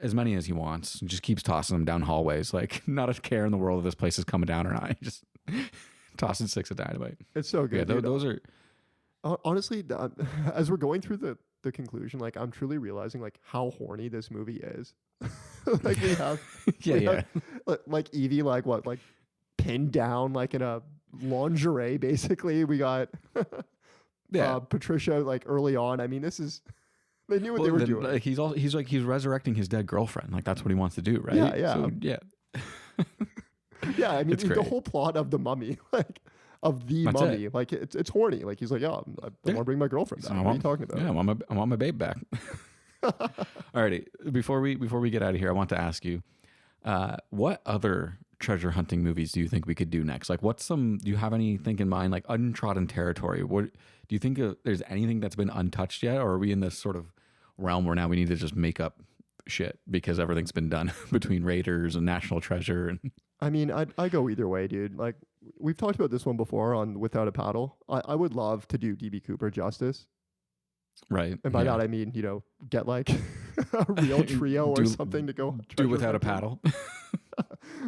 as many as he wants, just keeps tossing them down hallways, like not a care in the world if this place is coming down or not. He just tossing sticks of dynamite. It's so good. Yeah, those are honestly, as we're going through the conclusion, like I'm truly realizing like how horny this movie is. Like we have, like Evie, like pinned down like in a lingerie. Basically, we got Patricia like early on. I mean, they knew what they were doing. He's resurrecting his dead girlfriend. Like that's what he wants to do, right? Yeah. So, yeah. Yeah, I mean, the whole plot of the mummy, like of the That's mummy, it. like it's horny. Like he's like, I want to bring my girlfriend back. What are you talking about? Yeah, I want my babe back. Alrighty, before we get out of here, I want to ask you, what other treasure hunting movies do you think we could do next? Like, do you have anything in mind, like untrodden territory? What do you think there's anything that's been untouched yet, or are we in this sort of realm where now we need to just make up shit because everything's been done between Raiders and National Treasure? And I mean, I go either way, dude. Like we've talked about this one before on Without a Paddle. I would love to do DB Cooper justice. Right. And by that, I mean, get like a real trio or something to go do Without a Paddle.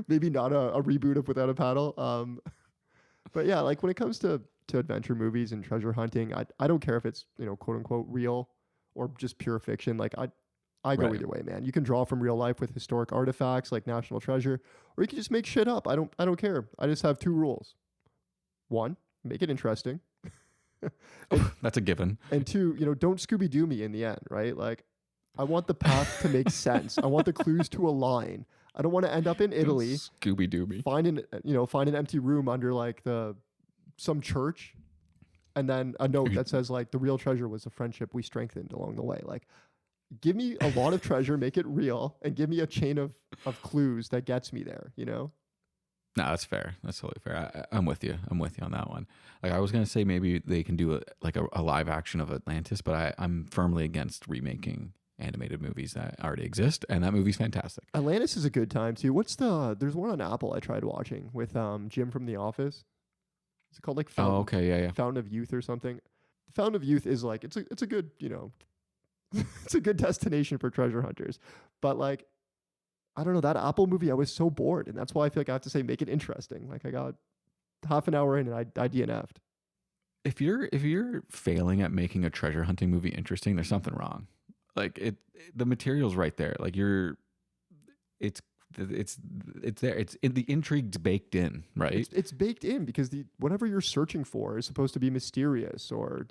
Maybe not a reboot of Without a Paddle. But yeah, like when it comes to adventure movies and treasure hunting, I don't care if it's, quote unquote real or just pure fiction. Like I go either way, man. You can draw from real life with historic artifacts like National Treasure, or you can just make shit up. I don't care. I just have two rules. One, make it interesting. That's a given. And two, don't Scooby-Doo me in the end, right? Like, I want the path to make sense. I want the clues to align. I don't want to end up in Italy. Scooby-Doo me. Find an empty room under like some church, and then a note that says like the real treasure was the friendship we strengthened along the way. Like, give me a lot of treasure, make it real, and give me a chain of clues that gets me there. No, that's fair. That's totally fair. I'm with you. I'm with you on that one. Like I was gonna say, maybe they can do a live action of Atlantis, but I'm firmly against remaking animated movies that already exist, and that movie's fantastic. Atlantis is a good time too. There's one on Apple I tried watching with Jim from The Office. Is it called like Fountain of Youth or something? Fountain of Youth is like it's a good it's a good destination for treasure hunters, but like. I don't know, that Apple movie, I was so bored. And that's why I feel like I have to say, make it interesting. Like I got half an hour in and I DNF'd. If you're failing at making a treasure hunting movie interesting, there's something wrong. Like the material's right there. Like it's there. The intrigue's baked in, right? It's baked in because whatever you're searching for is supposed to be mysterious or,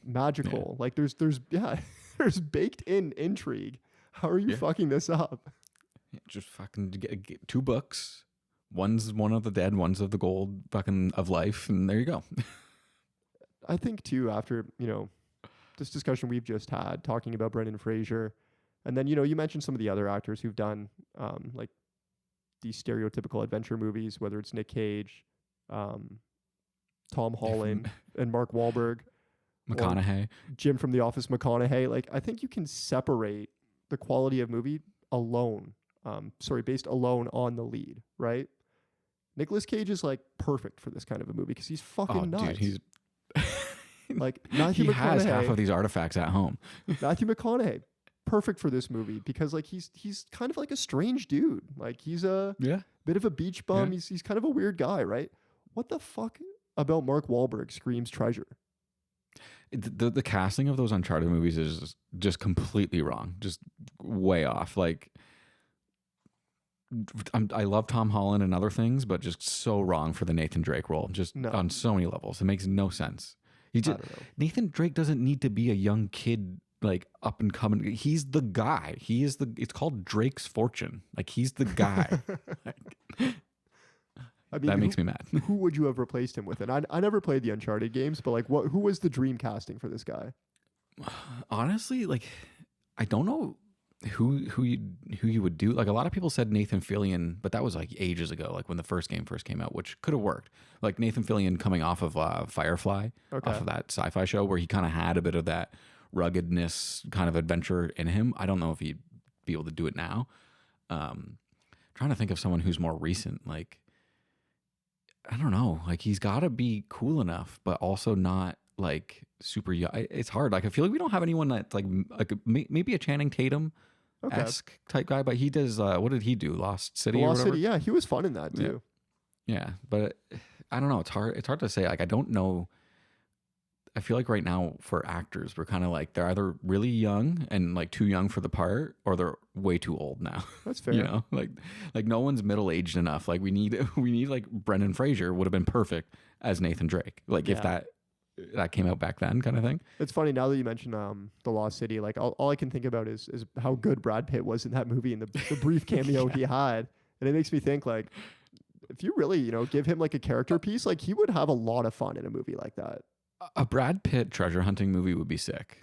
magical. Yeah. Like there's baked in intrigue. How are you fucking this up? Just fucking get 2 books, One's one of the dead, one's of the gold fucking of life, and there you go. I think too, after, this discussion we've just had talking about Brendan Fraser, and then, you mentioned some of the other actors who've done like these stereotypical adventure movies, whether it's Nick Cage, Tom Holland, and Mark Wahlberg. McConaughey. Jim from The Office, McConaughey. Like, I think you can separate the quality of movie alone, based alone on the lead, right? Nicolas Cage is like perfect for this kind of a movie because he's fucking nuts. Dude, he's like Matthew he McConaughey has half of these artifacts at home. Matthew McConaughey, perfect for this movie because like he's kind of like a strange dude. Like he's a bit of a beach bum. Yeah. He's kind of a weird guy, right? What the fuck about Mark Wahlberg screams treasure? The casting of those Uncharted movies is just completely wrong, just way off. Like, I love Tom Holland and other things, but just so wrong for the Nathan Drake role, on so many levels. It makes no sense. Nathan Drake doesn't need to be a young kid, like up and coming. He's the guy. It's called Drake's Fortune. Like, he's the guy. I mean, that makes me mad. Who would you have replaced him with? And I never played the Uncharted games, but like, who was the dream casting for this guy? Honestly, like, I don't know who you would do. Like, a lot of people said Nathan Fillion, but that was like ages ago, like when the first game came out, which could have worked. Like Nathan Fillion coming off of Firefly, off of that sci-fi show where he kind of had a bit of that ruggedness kind of adventure in him. I don't know if he'd be able to do it now. Trying to think of someone who's more recent, like, I don't know. Like, he's got to be cool enough, but also not like super young. It's hard. Like, I feel like we don't have anyone that's like maybe a Channing Tatum-esque type guy, but he does. What did he do? Lost City. Lost City. Yeah, he was fun in that too. Yeah, but I don't know. It's hard. It's hard to say. Like, I don't know. I feel like right now for actors, we're kind of like they're either really young and like too young for the part, or they're way too old now. That's fair. You know, like no one's middle aged enough. Like we need like Brendan Fraser would have been perfect as Nathan Drake. Like if that came out back then, kind of thing. It's funny now that you mentioned The Lost City. Like all I can think about is how good Brad Pitt was in that movie and the brief cameo he had, and it makes me think like if you really give him like a character piece, like he would have a lot of fun in a movie like that. A Brad Pitt treasure hunting movie would be sick.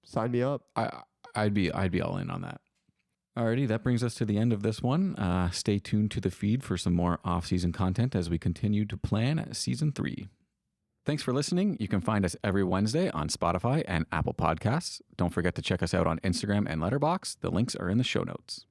Sign me up. I'd be all in on that. Alrighty, that brings us to the end of this one. Stay tuned to the feed for some more off-season content as we continue to plan season 3. Thanks for listening. You can find us every Wednesday on Spotify and Apple Podcasts. Don't forget to check us out on Instagram and Letterboxd. The links are in the show notes.